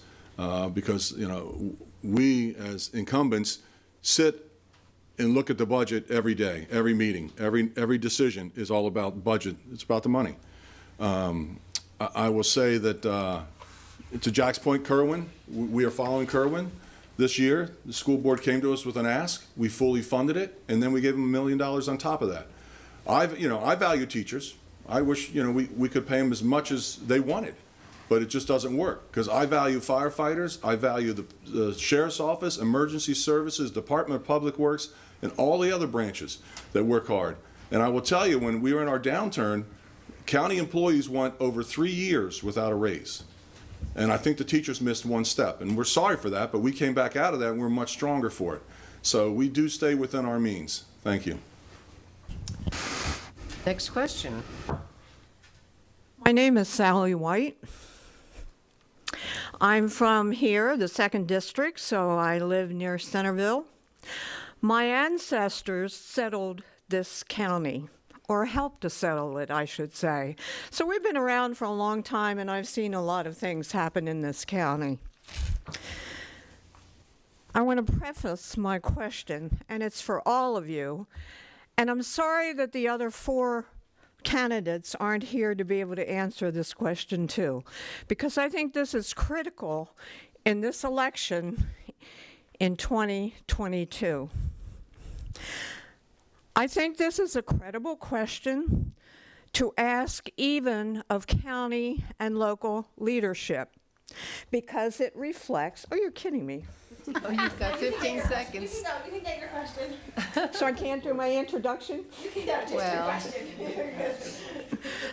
[SPEAKER 6] because, you know, we as incumbents sit and look at the budget every day, every meeting, every decision is all about budget. It's about the money. I will say that to Jack's point, Kerwin, we are following Kerwin. This year, the school board came to us with an ask. We fully funded it, and then we gave them $1 million on top of that. I value teachers. I wish, you know, we could pay them as much as they wanted, but it just doesn't work, because I value firefighters, I value the sheriff's office, emergency services, Department of Public Works, and all the other branches that work hard. And I will tell you, when we were in our downturn, county employees went over 3 years without a raise. And I think the teachers missed one step, and we're sorry for that, but we came back out of that and we're much stronger for it. So we do stay within our means. Thank you.
[SPEAKER 3] Next question.
[SPEAKER 11] My name is Sally White. I'm from here, the 2nd District, so I live near Centerville. My ancestors settled this county, or helped to settle it, I should say. So we've been around for a long time, and I've seen a lot of things happen in this county. I want to preface my question, and it's for all of you, and I'm sorry that the other 4 candidates aren't here to be able to answer this question too, because I think this is critical in this election in 2022. I think this is a credible question to ask even of county and local leadership, because it reflects, oh, you're kidding me.
[SPEAKER 3] Oh, you've got 15 seconds.
[SPEAKER 11] You can get your question. So I can't do my introduction?
[SPEAKER 3] You can get your
[SPEAKER 11] question.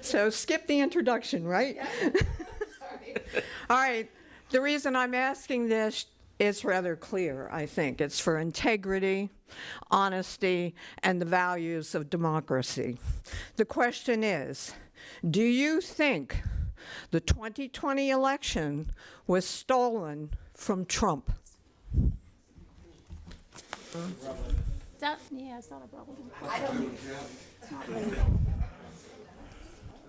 [SPEAKER 11] So skip the introduction, right? Yeah. Sorry. All right. The reason I'm asking this is rather clear, I think. It's for integrity, honesty, and the values of democracy. The question is, do you think the 2020 election was stolen from Trump?
[SPEAKER 2] It's not a problem.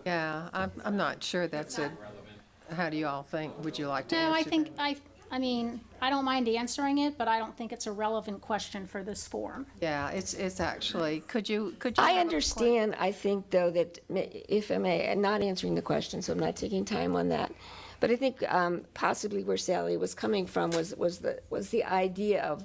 [SPEAKER 3] Yeah, I'm not sure that's a, how do you all think? Would you like to
[SPEAKER 2] No,
[SPEAKER 3] answer that?
[SPEAKER 2] I mean, I don't mind answering it, but I don't think it's a relevant question for this forum.
[SPEAKER 3] Yeah, it's actually, could you?
[SPEAKER 5] I understand, I think, though, that if I may, and not answering the question, so I'm not taking time on that, but I think possibly where Sally was coming from was the idea of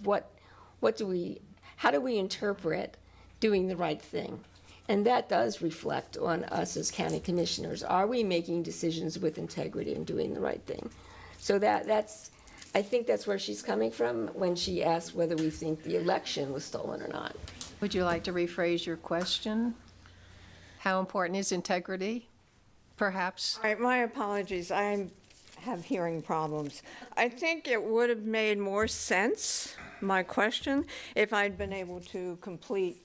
[SPEAKER 5] how do we interpret doing the right thing? And that does reflect on us as county commissioners. Are we making decisions with integrity and doing the right thing? So I think that's where she's coming from when she asked whether we think the election was stolen or not.
[SPEAKER 3] Would you like to rephrase your question? How important is integrity, perhaps?
[SPEAKER 11] All right, my apologies. I have hearing problems. I think it would have made more sense, my question, if I'd been able to complete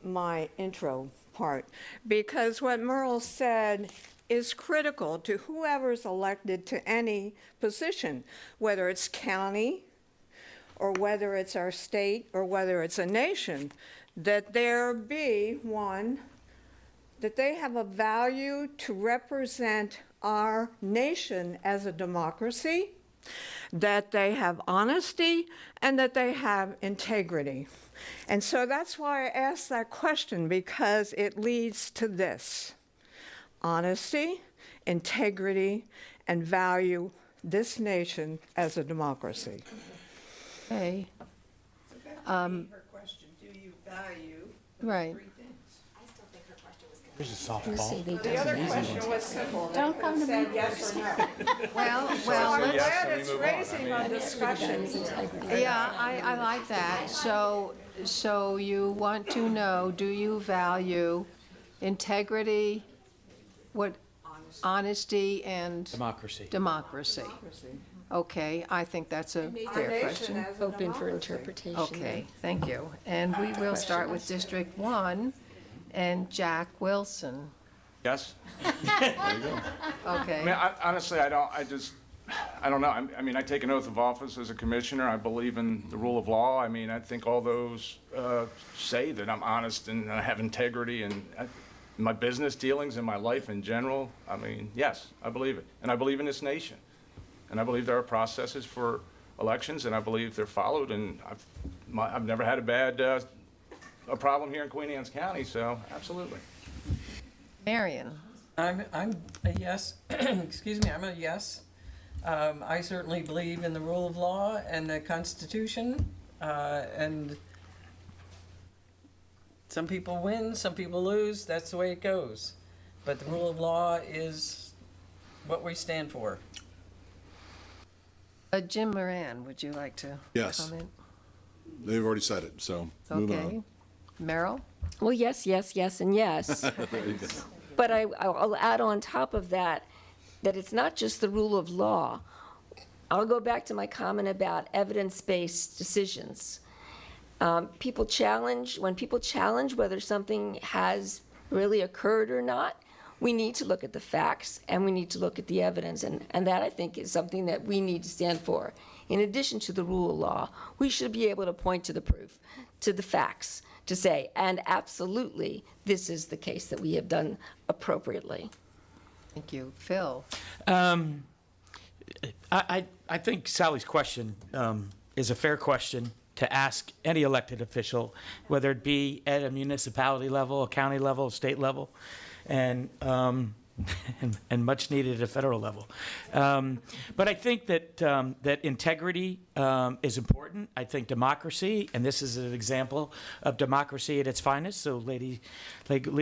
[SPEAKER 11] my intro part. Because what Merle said is critical to whoever's elected to any position, whether it's county or whether it's our state or whether it's a nation, that there be one, that they have a value to represent our nation as a democracy, that they have honesty, and that they have integrity. And so that's why I asked that question, because it leads to this: honesty, integrity, and value this nation as a democracy.
[SPEAKER 3] Okay.
[SPEAKER 11] Her question, do you value
[SPEAKER 3] Right.
[SPEAKER 11] three things?
[SPEAKER 9] Here's a softball.
[SPEAKER 11] The other question was simple.
[SPEAKER 2] Don't come to me.
[SPEAKER 11] Yes or no.
[SPEAKER 3] Well,
[SPEAKER 11] I'm
[SPEAKER 3] let's,
[SPEAKER 11] glad it's raising a discussion.
[SPEAKER 3] yeah, I like that. So you want to know, do you value integrity, honesty, and
[SPEAKER 9] Democracy.
[SPEAKER 3] democracy? Okay, I think that's a fair question.
[SPEAKER 5] Open for interpretation.
[SPEAKER 3] Okay, thank you. And we will start with District 1 and Jack Wilson.
[SPEAKER 8] Yes?
[SPEAKER 3] Okay.
[SPEAKER 8] I mean, honestly, I don't know. I mean, I take an oath of office as a commissioner. I believe in the rule of law. I mean, I think all those say that I'm honest and I have integrity in my business dealings and my life in general. I mean, yes, I believe it. And I believe in this nation. And I believe there are processes for elections, and I believe they're followed. And I've never had a problem here in Queen Anne's County, so absolutely.
[SPEAKER 3] Marion.
[SPEAKER 7] I'm a yes. Excuse me, I'm a yes. I certainly believe in the rule of law and the Constitution, and some people win, some people lose. That's the way it goes. But the rule of law is what we stand for.
[SPEAKER 3] Jim Moran, would you like to
[SPEAKER 6] Yes.
[SPEAKER 3] comment?
[SPEAKER 6] They've already said it, so moving
[SPEAKER 3] Okay.
[SPEAKER 6] on.
[SPEAKER 3] Merrill?
[SPEAKER 5] Well, yes, yes, yes, and yes.
[SPEAKER 6] There you go.
[SPEAKER 5] But I'll add on top of that, that it's not just the rule of law. I'll go back to my comment about evidence-based decisions. When people challenge whether something has really occurred or not, we need to look at the facts and we need to look at the evidence. And that, I think, is something that we need to stand for. In addition to the rule of law, we should be able to point to the proof, to the facts, to say, and absolutely, this is the case that we have done appropriately.
[SPEAKER 3] Thank you. Phil?
[SPEAKER 9] I think Sally's question is a fair question to ask any elected official, whether it be at a municipality level, a county level, a state level, and much needed at a federal level. But I think that integrity is important. I think democracy, and this is an example of democracy at its finest. So, League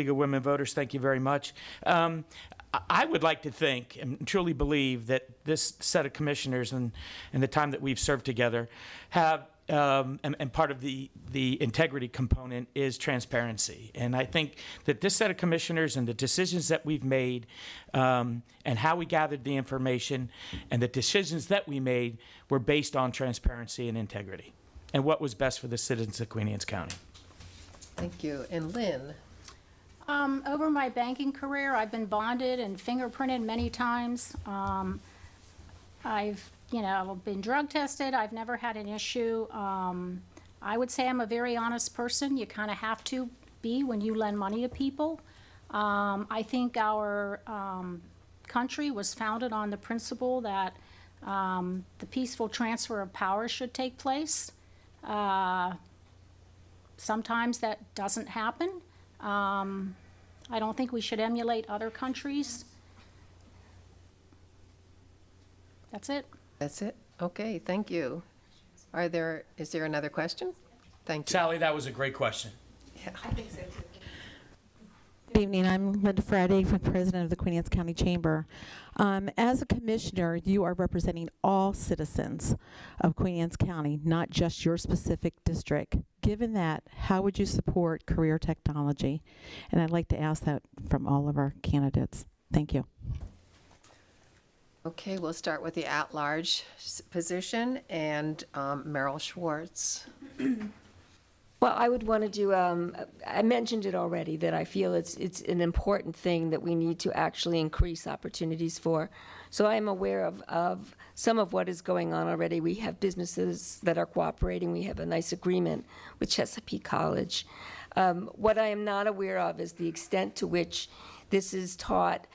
[SPEAKER 9] of Women Voters, thank you very much. I would like to think and truly believe that this set of commissioners and the time that we've served together have, and part of the integrity component is transparency. And I think that this set of commissioners and the decisions that we've made and how we gathered the information and the decisions that we made were based on transparency and integrity and what was best for the citizens of Queen Anne's County.
[SPEAKER 3] Thank you. And Lynn?
[SPEAKER 2] Over my banking career, I've been bonded and fingerprinted many times. I've been drug tested. I've never had an issue. I would say I'm a very honest person. You kind of have to be when you lend money to people. I think our country was founded on the principle that the peaceful transfer of power should take place. Sometimes that doesn't happen. I don't think we should emulate other countries. That's it.
[SPEAKER 3] That's it? Okay, thank you. Is there another question? Thank you.
[SPEAKER 9] Sally, that was a great question.
[SPEAKER 12] Good evening. I'm Linda Friday, President of the Queen Anne's County Chamber. As a commissioner, you are representing all citizens of Queen Anne's County, not just your specific district. Given that, how would you support career technology? And I'd like to ask that from all of our candidates. Thank you.
[SPEAKER 3] Okay, we'll start with the at-large position and Merrill Schwartz.
[SPEAKER 5] Well, I would want to do, I mentioned it already, that I feel it's an important thing that we need to actually increase opportunities for. So I am aware of some of what is going on already. We have businesses that are cooperating. We have a nice agreement with Chesapeake College. What I am not aware of is the extent to which this is taught,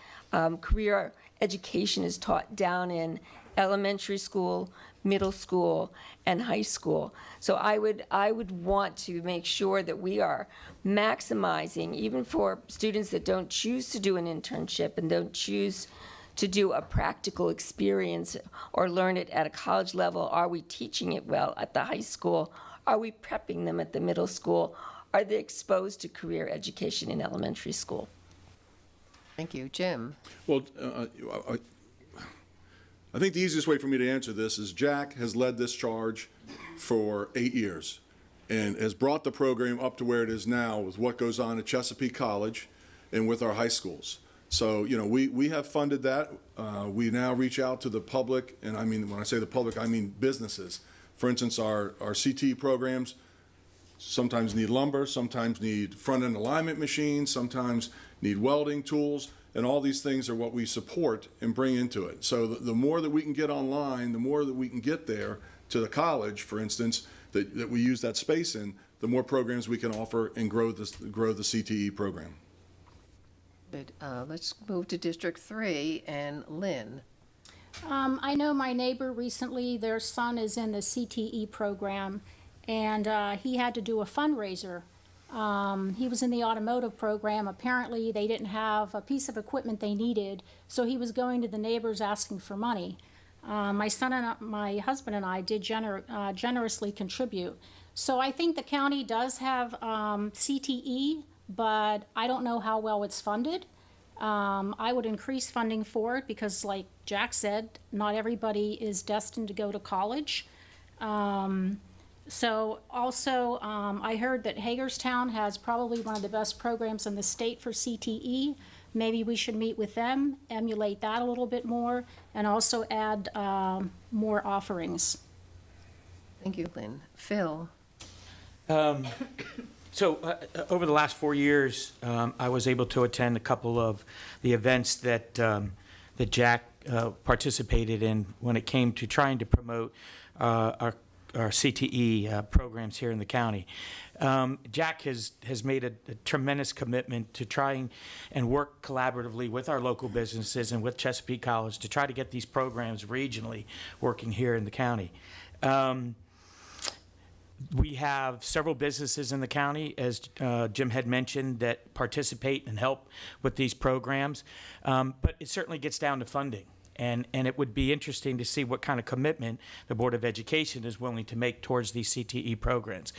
[SPEAKER 5] career education is taught down in elementary school, middle school, and high school. So I would want to make sure that we are maximizing, even for students that don't choose to do an internship and don't choose to do a practical experience or learn it at a college level. Are we teaching it well at the high school? Are we prepping them at the middle school? Are they exposed to career education in elementary school?
[SPEAKER 3] Thank you. Jim?
[SPEAKER 6] Well, I think the easiest way for me to answer this is Jack has led this charge for 8 years and has brought the program up to where it is now with what goes on at Chesapeake College and with our high schools. So, you know, we have funded that. We now reach out to the public, and I mean, when I say the public, I mean businesses. For instance, our CTE programs sometimes need lumber, sometimes need front-end alignment machines, sometimes need welding tools, and all these things are what we support and bring into it. So the more that we can get online, the more that we can get there to the college, for instance, that we use that space in, the more programs we can offer and grow the CTE program.
[SPEAKER 3] Good. Let's move to District 3 and Lynn.
[SPEAKER 2] I know my neighbor recently, their son is in the CTE program, and he had to do a fundraiser. He was in the automotive program. Apparently, they didn't have a piece of equipment they needed, so he was going to the neighbors asking for money. My husband and I did generously contribute. So I think the county does have CTE, but I don't know how well it's funded. I would increase funding for it because, like Jack said, not everybody is destined to go to college. So also, I heard that Hagerstown has probably one of the best programs in the state for CTE. Maybe we should meet with them, emulate that a little bit more, and also add more offerings.
[SPEAKER 3] Thank you, Lynn. Phil?
[SPEAKER 9] So over the last 4 years, I was able to attend a couple of the events that that Jack participated in when it came to trying to promote our CTE programs here in the county. Jack has made a tremendous commitment to trying and work collaboratively with our local businesses and with Chesapeake College to try to get these programs regionally working here in the county. We have several businesses in the county, as Jim had mentioned, that participate and help with these programs, but it certainly gets down to funding. And it would be interesting to see what kind of commitment the Board of Education is willing to make towards these CTE programs.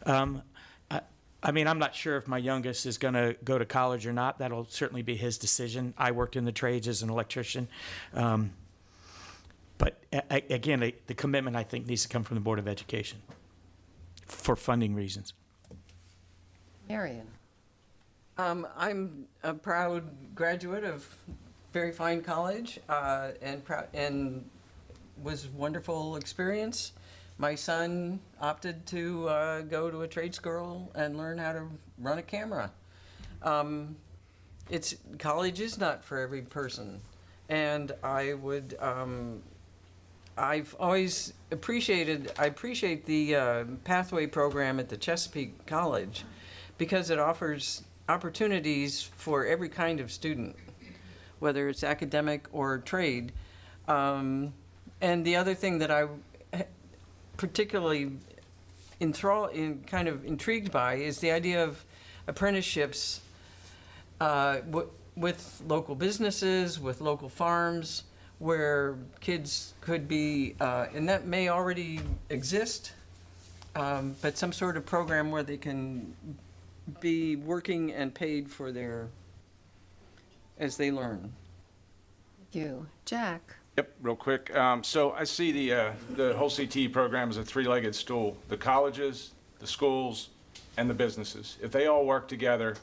[SPEAKER 9] I mean, I'm not sure if my youngest is going to go to college or not. That'll certainly be his decision. I worked in the trades as an electrician. But again, the commitment, I think, needs to come from the Board of Education for funding reasons.
[SPEAKER 3] Marion?
[SPEAKER 13] I'm a proud graduate of very fine college, and was a wonderful experience. My son opted to go to a trade school and learn how to run a camera. College is not for every person, and I've always appreciate the pathway program at the Chesapeake College because it offers opportunities for every kind of student, whether it's academic or trade. And the other thing that I particularly kind of intrigued by is the idea of apprenticeships with local businesses, with local farms, where kids could be, and that may already exist, but some sort of program where they can be working and paid for as they learn.
[SPEAKER 3] Thank you. Jack?
[SPEAKER 8] Yep, real quick. So I see the whole CTE program as a three-legged stool. The colleges, the schools, and the businesses. If they all work together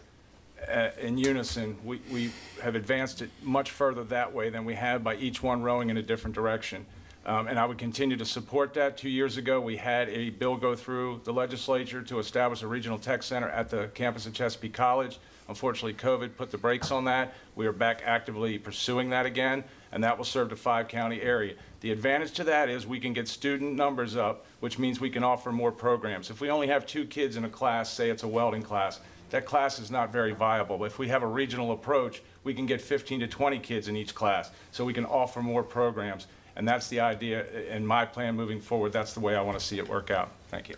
[SPEAKER 8] in unison, we have advanced it much further that way than we have by each one rowing in a different direction. And I would continue to support that. 2 years ago, we had a bill go through the legislature to establish a regional tech center at the campus of Chesapeake College. Unfortunately, COVID put the brakes on that. We are back actively pursuing that again, and that will serve the 5-county area. The advantage to that is we can get student numbers up, which means we can offer more programs. If we only have 2 kids in a class, say it's a welding class, that class is not very viable. But if we have a regional approach, we can get 15 to 20 kids in each class, so we can offer more programs. And that's the idea in my plan moving forward. That's the way I want to see it work out. Thank you.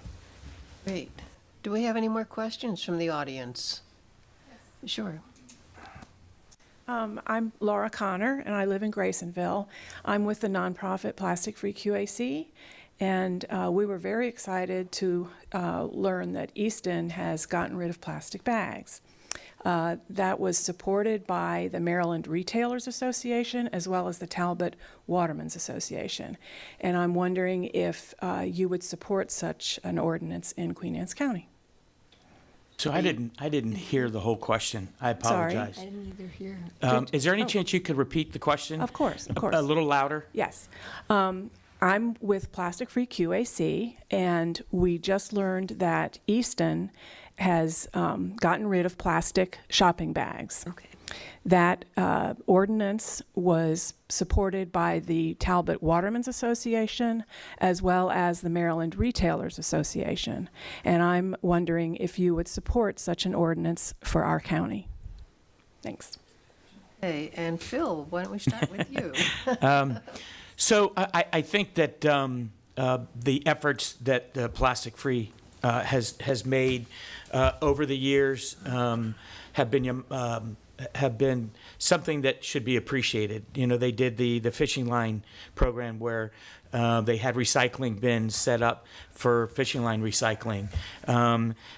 [SPEAKER 3] Great. Do we have any more questions from the audience? Yes. Sure.
[SPEAKER 14] I'm Laura Connor, and I live in Graysonville. I'm with the nonprofit Plastic Free QAC, and we were very excited to learn that Easton has gotten rid of plastic bags. That was supported by the Maryland Retailers Association as well as the Talbot Watermen's Association. And I'm wondering if you would support such an ordinance in Queen Anne's County.
[SPEAKER 9] So I didn't hear the whole question. I
[SPEAKER 14] Sorry.
[SPEAKER 9] apologize.
[SPEAKER 5] I didn't either hear.
[SPEAKER 9] Is there any chance you could repeat the question?
[SPEAKER 14] Of course, of course.
[SPEAKER 9] A little louder?
[SPEAKER 14] Yes. I'm with Plastic Free QAC, and we just learned that Easton has gotten rid of plastic shopping bags.
[SPEAKER 5] Okay.
[SPEAKER 14] That ordinance was supported by the Talbot Watermen's Association as well as the Maryland Retailers Association. And I'm wondering if you would support such an ordinance for our county. Thanks.
[SPEAKER 15] Okay, and Phil, why don't we start with you?
[SPEAKER 9] So I think that the efforts that Plastic Free has made over the years have been something that should be appreciated. You know, they did the fishing line program where they had recycling bins set up for fishing line recycling.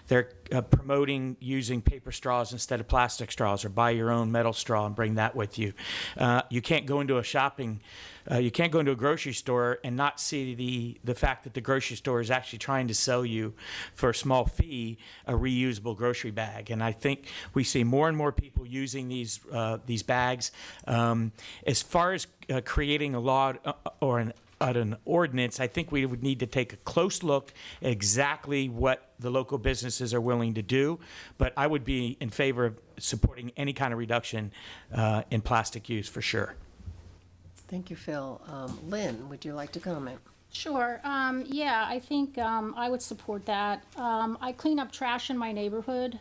[SPEAKER 9] They're promoting using paper straws instead of plastic straws, or buy your own metal straw and bring that with you. You can't go into a grocery store and not see the fact that the grocery store is actually trying to sell you for a small fee a reusable grocery bag. And I think we see more and more people using these bags. As far as creating a law or an ordinance, I think we would need to take a close look at exactly what the local businesses are willing to do. But I would be in favor of supporting any kind of reduction in plastic use for sure.
[SPEAKER 15] Thank you, Phil. Lynn, would you like to comment?
[SPEAKER 2] Sure. Yeah, I think I would support that. I clean up trash in my neighborhood,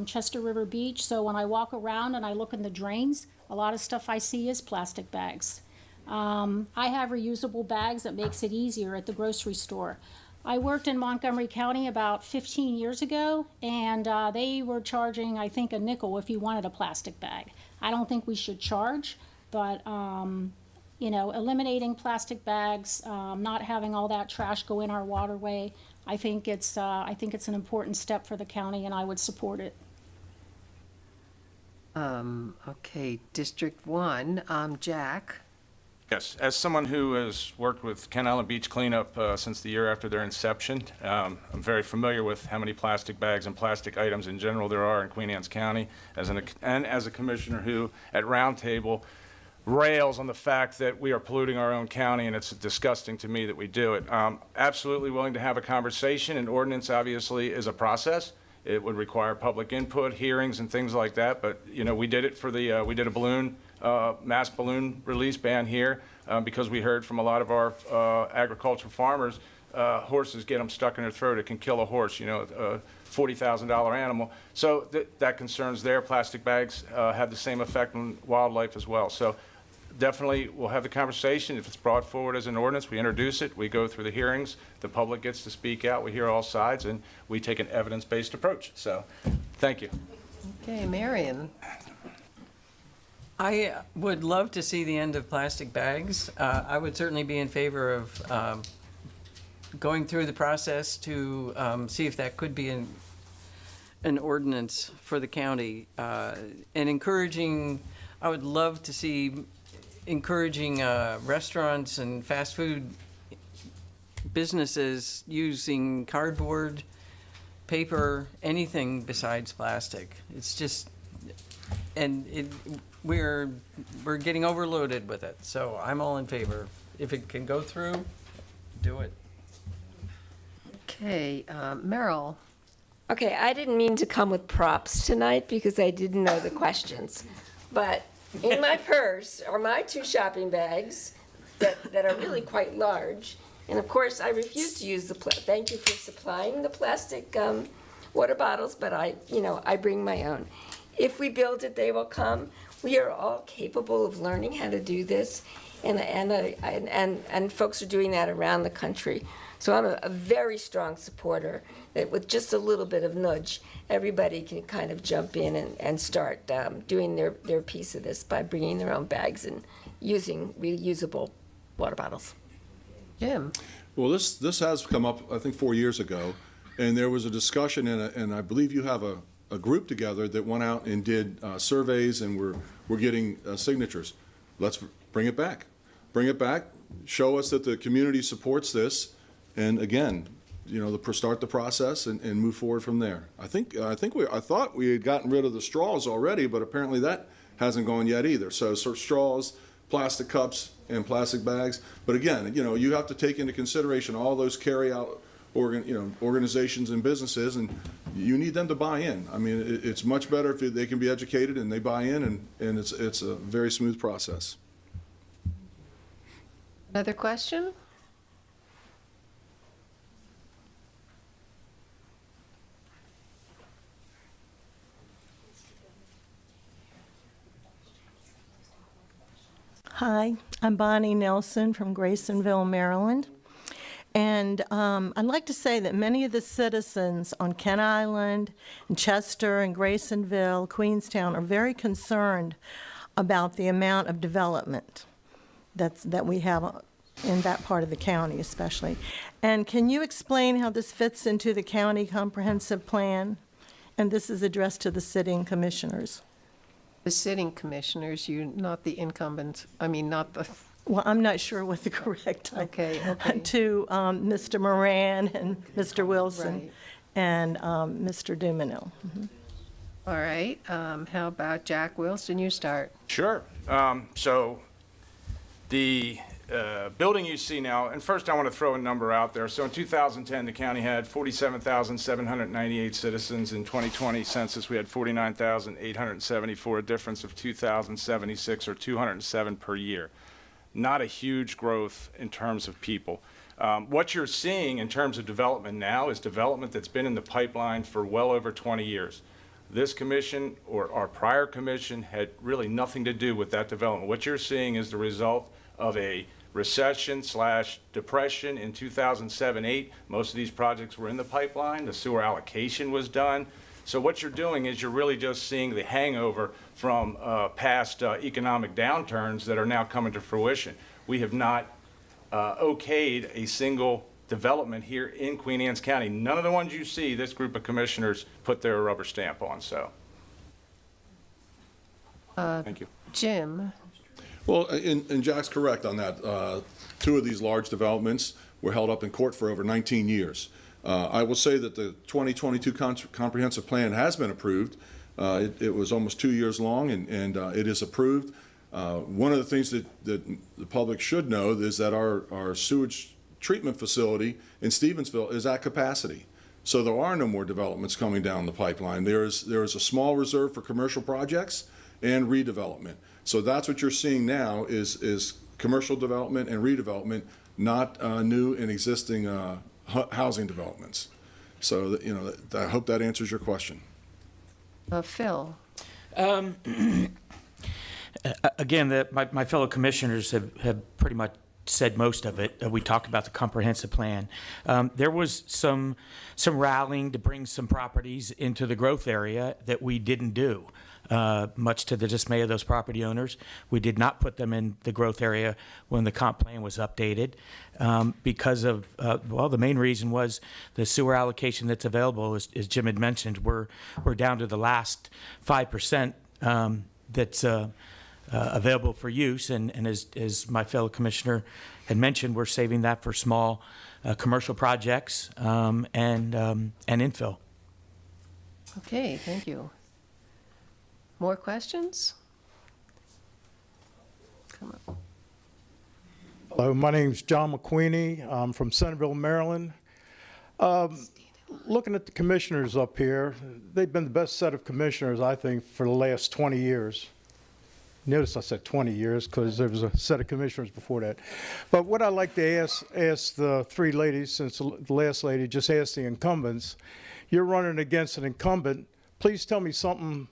[SPEAKER 2] Chester River Beach, so when I walk around and I look in the drains, a lot of stuff I see is plastic bags. I have reusable bags that makes it easier at the grocery store. I worked in Montgomery County about 15 years ago, and they were charging, I think, a nickel if you wanted a plastic bag. I don't think we should charge, but you know, eliminating plastic bags, not having all that trash go in our waterway, I think it's an important step for the county, and I would support it.
[SPEAKER 15] Okay, District 1, Jack.
[SPEAKER 8] Yes, as someone who has worked with Kent Island Beach cleanup since the year after their inception, I'm very familiar with how many plastic bags and plastic items in general there are in Queen Anne's County, and as a commissioner who, at Roundtable, rails on the fact that we are polluting our own county, and it's disgusting to me that we do it. Absolutely willing to have a conversation. An ordinance obviously is a process. It would require public input, hearings, and things like that. But you know, we did it for the we did a balloon mass balloon release ban here because we heard from a lot of our agricultural farmers. Horses get them stuck in their throat. It can kill a horse. You know, a $40,000 animal. So that concerns there. Plastic bags have the same effect on wildlife as well. So definitely we'll have the conversation. If it's brought forward as an ordinance, we introduce it, we go through the hearings, the public gets to speak out, we hear all sides, and we take an evidence-based approach. So thank you.
[SPEAKER 15] Okay, Marion.
[SPEAKER 13] I would love to see the end of plastic bags. I would certainly be in favor of going through the process to see if that could be an ordinance for the county, and encouraging, I would love to see encouraging restaurants and fast food businesses using cardboard, paper, anything besides plastic. It's just, and we're getting overloaded with it. So I'm all in favor. If it can go through, do it.
[SPEAKER 15] Okay, Merrill.
[SPEAKER 5] Okay, I didn't mean to come with props tonight because I didn't know the questions. But in my purse are my 2 shopping bags that are really quite large. And of course, I refuse to use thank you for supplying the plastic water bottles, but I bring my own. If we build it, they will come. We are all capable of learning how to do this, and folks are doing that around the country. So I'm a very strong supporter that with just a little bit of nudge, everybody can kind of jump in and start doing their piece of this by bringing their own bags and using reusable water bottles.
[SPEAKER 15] Jim.
[SPEAKER 6] Well, this has come up, I think, 4 years ago, and there was a discussion, and I believe you have a group together that went out and did surveys, and we're getting signatures. Let's bring it back. Bring it back. Show us that the community supports this. And again, start the process and move forward from there. I thought we had gotten rid of the straws already, but apparently that hasn't gone yet either. So straws, plastic cups, and plastic bags. But again, you have to take into consideration all those carry-out organizations and businesses, and you need them to buy in. I mean, it's much better if they can be educated and they buy in, and it's a very smooth process.
[SPEAKER 15] Another question?
[SPEAKER 16] Hi, I'm Bonnie Nelson from Graysonville, Maryland. And I'd like to say that many of the citizens on Kent Island, and Chester, and Graysonville, Queenstown are very concerned about the amount of development that we have in that part of the county especially. And can you explain how this fits into the county comprehensive plan? And this is addressed to the sitting commissioners.
[SPEAKER 15] The sitting commissioners, not the incumbents, not the...
[SPEAKER 16] Well, I'm not sure what the correct
[SPEAKER 15] Okay.
[SPEAKER 16] to Mr. Moran and Mr. Wilson
[SPEAKER 15] Right.
[SPEAKER 16] and Mr. Dumino.
[SPEAKER 15] All right. How about Jack Wilson? You start.
[SPEAKER 8] Sure. So the building you see now, and first I want to throw a number out there. So in 2010, the county had 47,798 citizens. In 2020 census, we had 49,874, a difference of 2,076 or 207 per year. Not a huge growth in terms of people. What you're seeing in terms of development now is development that's been in the pipeline for well over 20 years. This commission or our prior commission had really nothing to do with that development. What you're seeing is the result of a recession/depression in 2007-8. Most of these projects were in the pipeline. The sewer allocation was done. So what you're doing is you're really just seeing the hangover from past economic downturns that are now coming to fruition. We have not okayed a single development here in Queen Anne's County. None of the ones you see, this group of commissioners put their rubber stamp on. So, thank you.
[SPEAKER 15] Jim?
[SPEAKER 6] Well, and Jack's correct on that. Two of these large developments were held up in court for over 19 years. I will say that the 2022 comprehensive plan has been approved. It was almost 2 years long, and it is approved. One of the things that the public should know is that our sewage treatment facility in Stevensville is at capacity. So there are no more developments coming down the pipeline. There is a small reserve for commercial projects and redevelopment. So that's what you're seeing now is commercial development and redevelopment, not new and existing housing developments. So I hope that answers your question.
[SPEAKER 15] Phil?
[SPEAKER 9] Again, my fellow commissioners have pretty much said most of it. We talked about the comprehensive plan. There was some rallying to bring some properties into the growth area that we didn't do. Much to the dismay of those property owners. We did not put them in the growth area when the comp plan was updated because of, the main reason was the sewer allocation that's available, as Jim had mentioned, we're down to the last 5% that's available for use. And as my fellow commissioner had mentioned, we're saving that for small commercial projects and infill.
[SPEAKER 15] Okay, thank you. More questions? Come on.
[SPEAKER 17] Hello, my name's John Mcqueeney. I'm from Centerville, Maryland. Looking at the commissioners up here, they've been the best set of commissioners, I think, for the last 20 years. Notice I said 20 years because there was a set of commissioners before that. But what I'd like to ask the three ladies, since the last lady just asked the incumbents, you're running against an incumbent. Please tell me something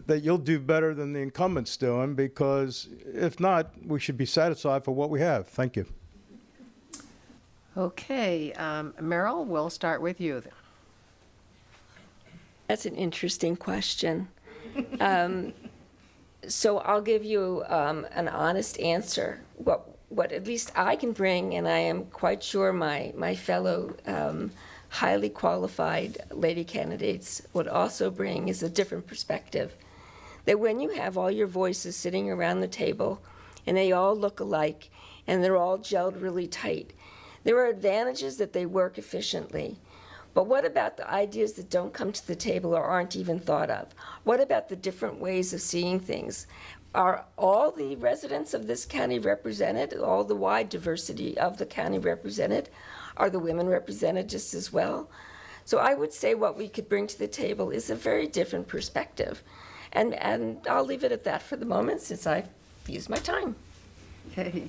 [SPEAKER 17] that you'll do better than the incumbent's doing, because if not, we should be satisfied for what we have. Thank you.
[SPEAKER 15] Okay, Meryl, we'll start with you.
[SPEAKER 5] That's an interesting question. So I'll give you an honest answer. What at least I can bring, and I am quite sure my fellow highly qualified lady candidates would also bring, is a different perspective. That when you have all your voices sitting around the table and they all look alike and they're all gelled really tight, There are advantages that they work efficiently. But what about the ideas that don't come to the table or aren't even thought of? What about the different ways of seeing things? Are all the residents of this county represented? All the wide diversity of the county represented? Are the women represented just as well? So I would say what we could bring to the table is a very different perspective. And I'll leave it at that for the moment since I've used my time.
[SPEAKER 15] Okay.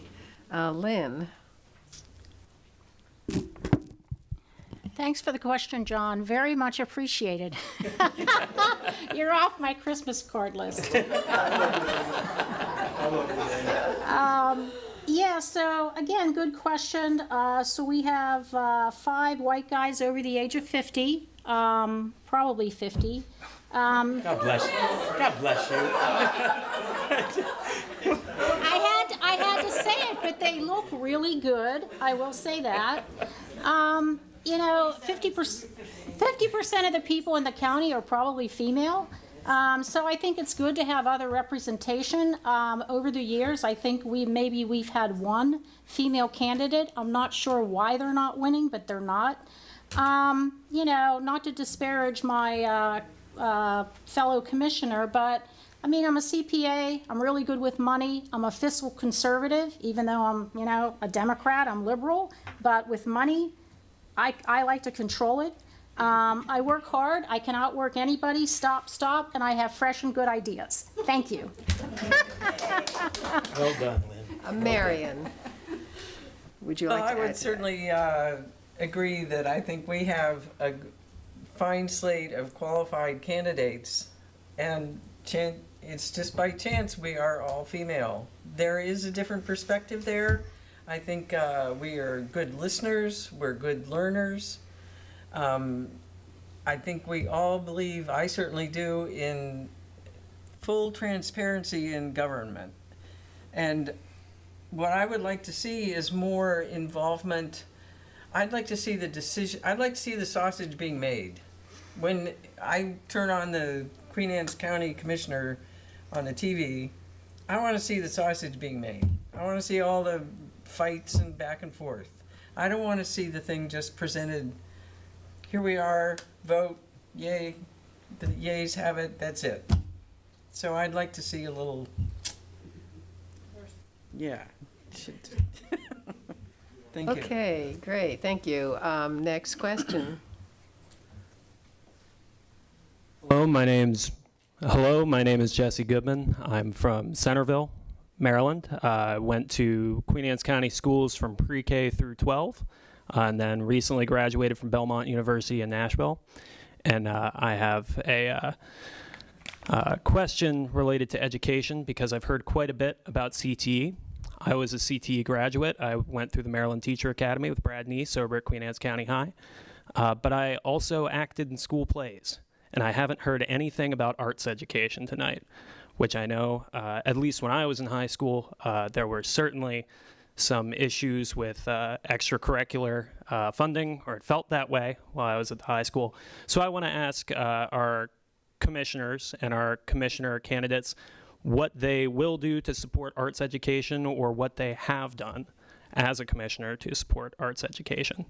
[SPEAKER 15] Lynn?
[SPEAKER 2] Thanks for the question, John. Very much appreciated. You're off my Christmas card list. Yeah, so again, good question. So we have 5 white guys over the age of 50, probably 50.
[SPEAKER 9] God bless you. God bless you.
[SPEAKER 2] I had to say it, but they look really good. I will say that. You know, 50% of the people in the county are probably female. So I think it's good to have other representation. Over the years, I think we've had 1 female candidate. I'm not sure why they're not winning, but they're not. You know, not to disparage my fellow commissioner, but I mean, I'm a CPA. I'm really good with money. I'm a fiscal conservative, even though I'm, you know, a Democrat. I'm liberal, but with money, I like to control it. I work hard. I can outwork anybody. Stop, and I have fresh and good ideas. Thank you.
[SPEAKER 9] Well done, Lynn.
[SPEAKER 15] Marion, would you like to
[SPEAKER 13] I
[SPEAKER 15] add
[SPEAKER 13] would
[SPEAKER 15] to
[SPEAKER 13] certainly agree that I think we have a fine slate of qualified candidates, and it's just by chance we are all female. There is a different perspective there. I think we are good listeners, we're good learners. I think we all believe, I certainly do, in full transparency in government. And what I would like to see is more involvement. I'd like to see the decision, I'd like to see the sausage being made. When I turn on the Queen Anne's County Commissioner on the TV, I want to see the sausage being made. I want to see all the fights and back and forth. I don't want to see the thing just presented, here we are, vote, yay, the yays have it, that's it. So I'd like to see a little, yeah. Thank you.
[SPEAKER 15] Okay, great, thank you. Next question.
[SPEAKER 18] Hello, my name is Jesse Goodman. I'm from Centerville, Maryland. I went to Queen Anne's County schools from pre-K through 12, and then recently graduated from Belmont University in Nashville. And I have a question related to education because I've heard quite a bit about CTE. I was a CTE graduate. I went through the Maryland Teacher Academy with Brad Neese over at Queen Anne's County High. But I also acted in school plays. And I haven't heard anything about arts education tonight, which I know, at least when I was in high school, there were certainly some issues with extracurricular funding, or it felt that way while I was at the high school. So I want to ask our commissioners and our commissioner candidates what they will do to support arts education, or what they have done as a commissioner to support arts education.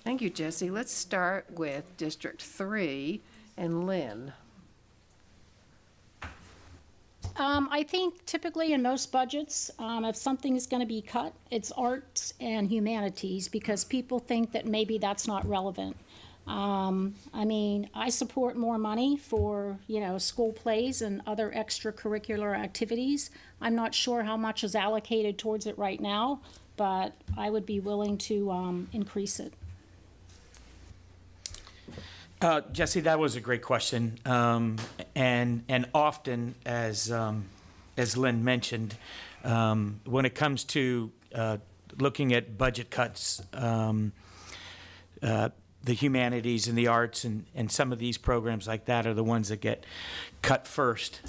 [SPEAKER 15] Thank you, Jesse. Let's start with District 3 and Lynn.
[SPEAKER 2] I think typically in most budgets, if something is going to be cut, it's arts and humanities, because people think that maybe that's not relevant. I mean, I support more money for, you know, school plays and other extracurricular activities. I'm not sure how much is allocated towards it right now, but I would be willing to increase it.
[SPEAKER 9] Jesse, that was a great question, and often, as Lynn mentioned, when it comes to looking at budget cuts, the humanities and the arts and some of these programs like that are the ones that get cut first.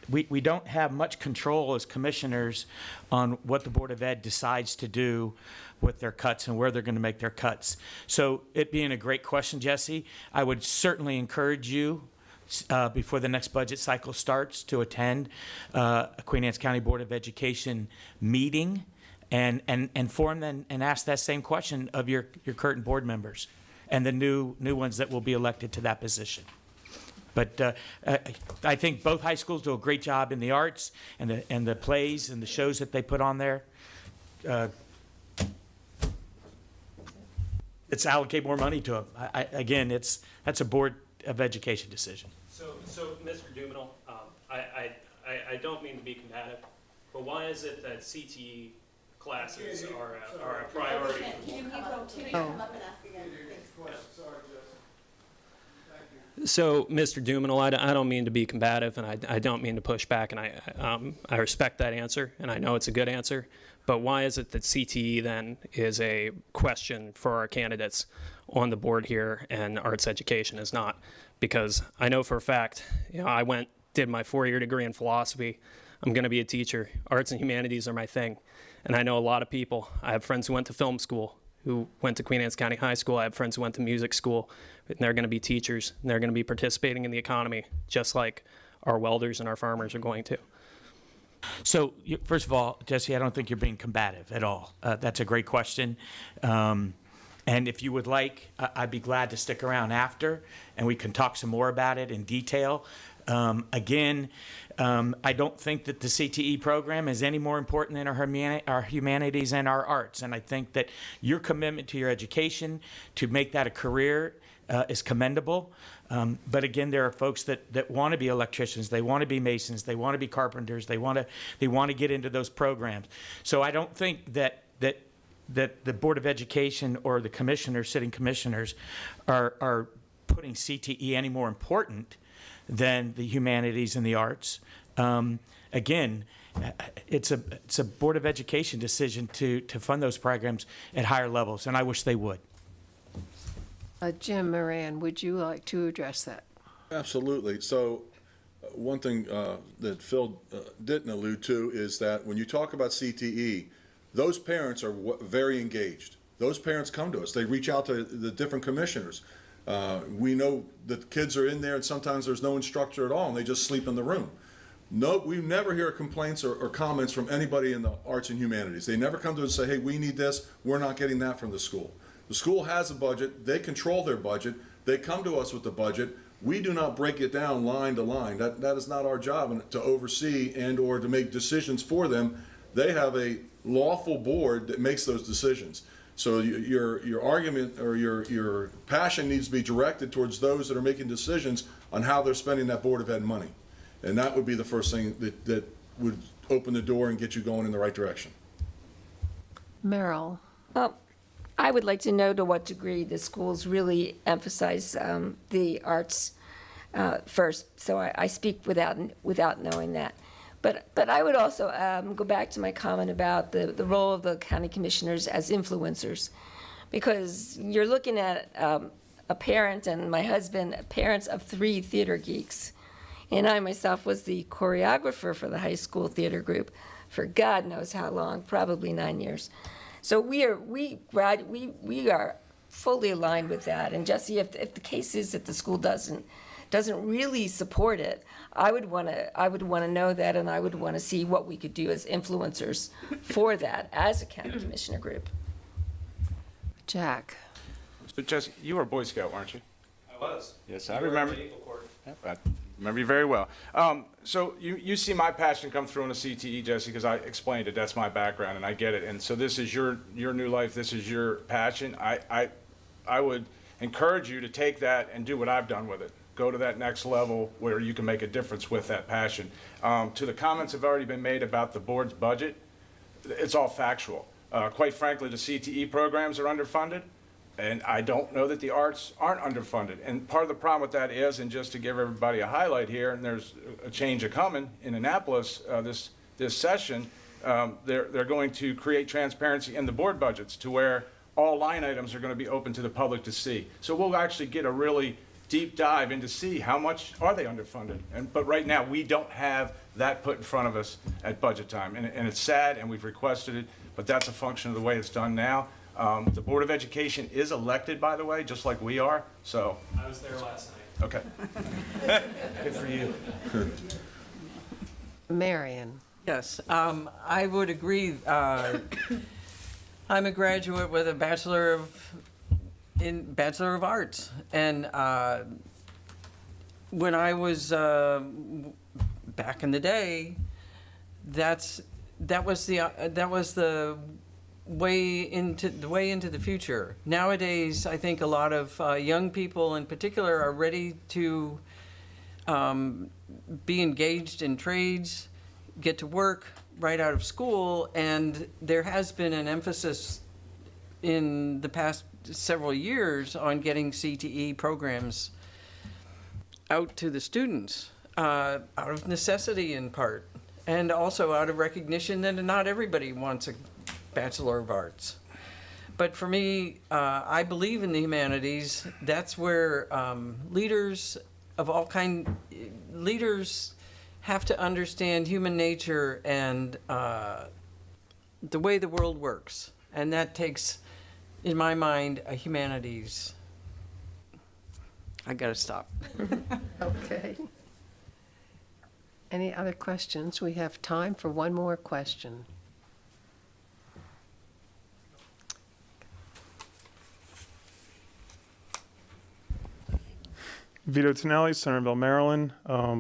[SPEAKER 9] We don't have much control as commissioners on what the Board of Ed decides to do with their cuts and where they're going to make their cuts. So it being a great question, Jesse, I would certainly encourage you before the next budget cycle starts to attend a Queen Anne's County Board of Education meeting and inform them and ask that same question of your current board members and the new ones that will be elected to that position. But I think both high schools do a great job in the arts and the plays and the shows that they put on there. It's allocate more money to them. Again, that's a Board of Education decision.
[SPEAKER 18] So Mr. Dumenau, I don't mean to be combative, but why is it that CTE classes are a priority? So, Mr. Dumenau, I don't mean to be combative, and I don't mean to push back, and I respect that answer, and I know it's a good answer. But why is it that CTE then is a question for our candidates on the board here, and arts education is not? Because I know for a fact, I did my 4-year degree in philosophy. I'm going to be a teacher. Arts and humanities are my thing, and I know a lot of people. I have friends who went to film school, who went to Queen Anne's County High School. I have friends who went to music school, and they're going to be teachers, and they're going to be participating in the economy, just like our welders and our farmers are going to.
[SPEAKER 9] So, first of all, Jesse, I don't think you're being combative at all. That's a great question. And if you would like, I'd be glad to stick around after, and we can talk some more about it in detail. Again, I don't think that the CTE program is any more important than our humanities and our arts. And I think that your commitment to your education, to make that a career, is commendable. But again, there are folks that want to be electricians, they want to be masons, they want to be carpenters, they want to get into those programs. So I don't think that the Board of Education or the commissioners, sitting commissioners, are putting CTE any more important than the humanities and the arts. Again, it's a Board of Education decision to fund those programs at higher levels, and I wish they would.
[SPEAKER 15] Jim Moran, would you like to address that?
[SPEAKER 6] Absolutely. So one thing that Phil didn't allude to is that when you talk about CTE, those parents are very engaged. Those parents come to us. They reach out to the different commissioners. We know that kids are in there and sometimes there's no instructor at all and they just sleep in the room. No, we never hear complaints or comments from anybody in the arts and humanities. They never come to us and say, hey, we need this. We're not getting that from the school. The school has a budget. They control their budget. They come to us with the budget. We do not break it down line to line. That is not our job to oversee and or to make decisions for them. They have a lawful board that makes those decisions. So your argument or your passion needs to be directed towards those that are making decisions on how they're spending that Board of Ed money. And that would be the first thing that would open the door and get you going in the right direction.
[SPEAKER 15] Merrill.
[SPEAKER 5] I would like to know to what degree the schools really emphasize the arts first. So I speak without knowing that. But I would also go back to my comment about the role of the county commissioners as influencers, because you're looking at a parent and my husband, parents of 3 theater geeks. And I myself was the choreographer for the high school theater group for God knows how long, probably 9 years. So we are fully aligned with that. And Jesse, if the case is that the school doesn't really support it, I would want to know that, and I would want to see what we could do as influencers for that as a county commissioner group.
[SPEAKER 15] Jack.
[SPEAKER 8] So Jesse, you were a Boy Scout, weren't you?
[SPEAKER 18] I was.
[SPEAKER 8] Yes, I remember. I remember you very well. So you see my passion come through in the CTE, Jesse, because I explained it. That's my background, and I get it. And so this is your new life. This is your passion. I would encourage you to take that and do what I've done with it. Go to that next level where you can make a difference with that passion. To the comments have already been made about the board's budget, it's all factual. Quite frankly, the CTE programs are underfunded. And I don't know that the arts aren't underfunded. And part of the problem with that is, and just to give everybody a highlight here, and there's a change coming in Annapolis this session, they're going to create transparency in the board budgets to where all line items are going to be open to the public to see. So we'll actually get a really deep dive into see how much are they underfunded. But right now we don't have that put in front of us at budget time. And it's sad, and we've requested it, but that's a function of the way it's done now. The Board of Education is elected, by the way, just like we are, so.
[SPEAKER 18] I was there last night.
[SPEAKER 8] Okay. Good for you.
[SPEAKER 15] Marion.
[SPEAKER 13] Yes, I would agree. I'm a graduate with a Bachelor of Arts, and when I was back in the day, that was the way into the future. Nowadays, I think a lot of young people, in particular, are ready to be engaged in trades, get to work right out of school, and there has been an emphasis in the past several years on getting CTE programs out to the students, out of necessity in part, and also out of recognition that not everybody wants a Bachelor of Arts. But for me, I believe in the humanities. That's where leaders of all leaders have to understand human nature and the way the world works. And that takes, in my mind, a humanities. I gotta stop.
[SPEAKER 15] Okay. Any other questions? We have time for one more question.
[SPEAKER 19] Vito Tonelli, Centerville, Maryland.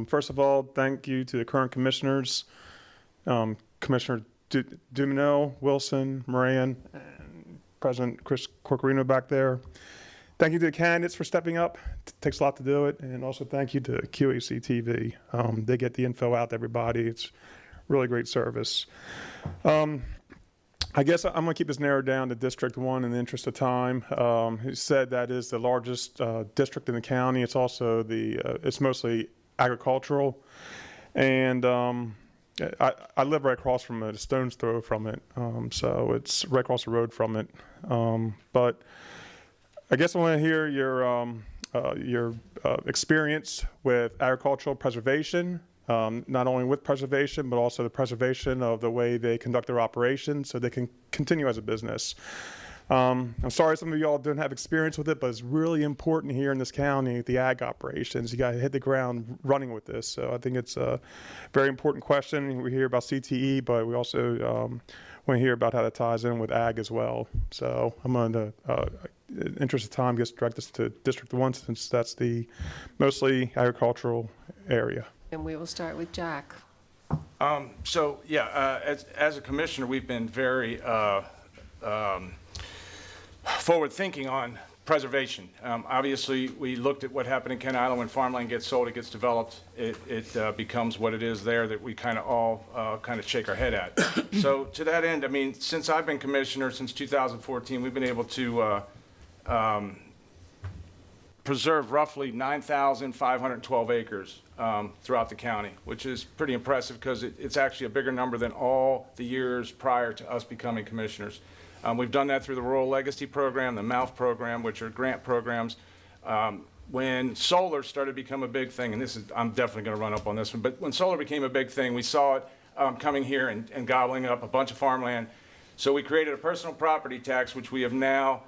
[SPEAKER 19] First of all, thank you to the current commissioners, Commissioner Dumino, Wilson, Moran, and President Chris Corcorino back there. Thank you to the candidates for stepping up. It takes a lot to do it. And also thank you to QAC TV. They get the info out to everybody. It's really great service. I guess I'm going to keep this narrowed down to District 1 in the interest of time. He said that is the largest district in the county. It's also it's mostly agricultural. And I live right across from it, a stone's throw from it. So it's right across the road from it. But I guess I want to hear your experience with agricultural preservation. Not only with preservation, but also the preservation of the way they conduct their operations so they can continue as a business. I'm sorry some of y'all don't have experience with it, but it's really important here in this county, the ag operations. You got to hit the ground running with this. So I think it's a very important question. We hear about CTE, but we also want to hear about how that ties in with ag as well. So I'm going to, in the interest of time, just direct this to District 1 since that's the mostly agricultural area.
[SPEAKER 15] And we will start with Jack.
[SPEAKER 8] As a commissioner, we've been very forward-thinking on preservation. Obviously, we looked at what happened in Kent Island when farmland gets sold, it gets developed, it becomes what it is there that we kind of all kind of shake our head at. So to that end, I mean, since I've been commissioner, since 2014, we've been able to preserve roughly 9,512 acres throughout the county, which is pretty impressive because it's actually a bigger number than all the years prior to us becoming commissioners. We've done that through the Rural Legacy Program, the MALF program, which are grant programs. When solar started to become a big thing, and I'm definitely going to run up on this one, but when solar became a big thing, we saw it coming here and gobbling up a bunch of farmland. So we created a personal property tax, which we have now,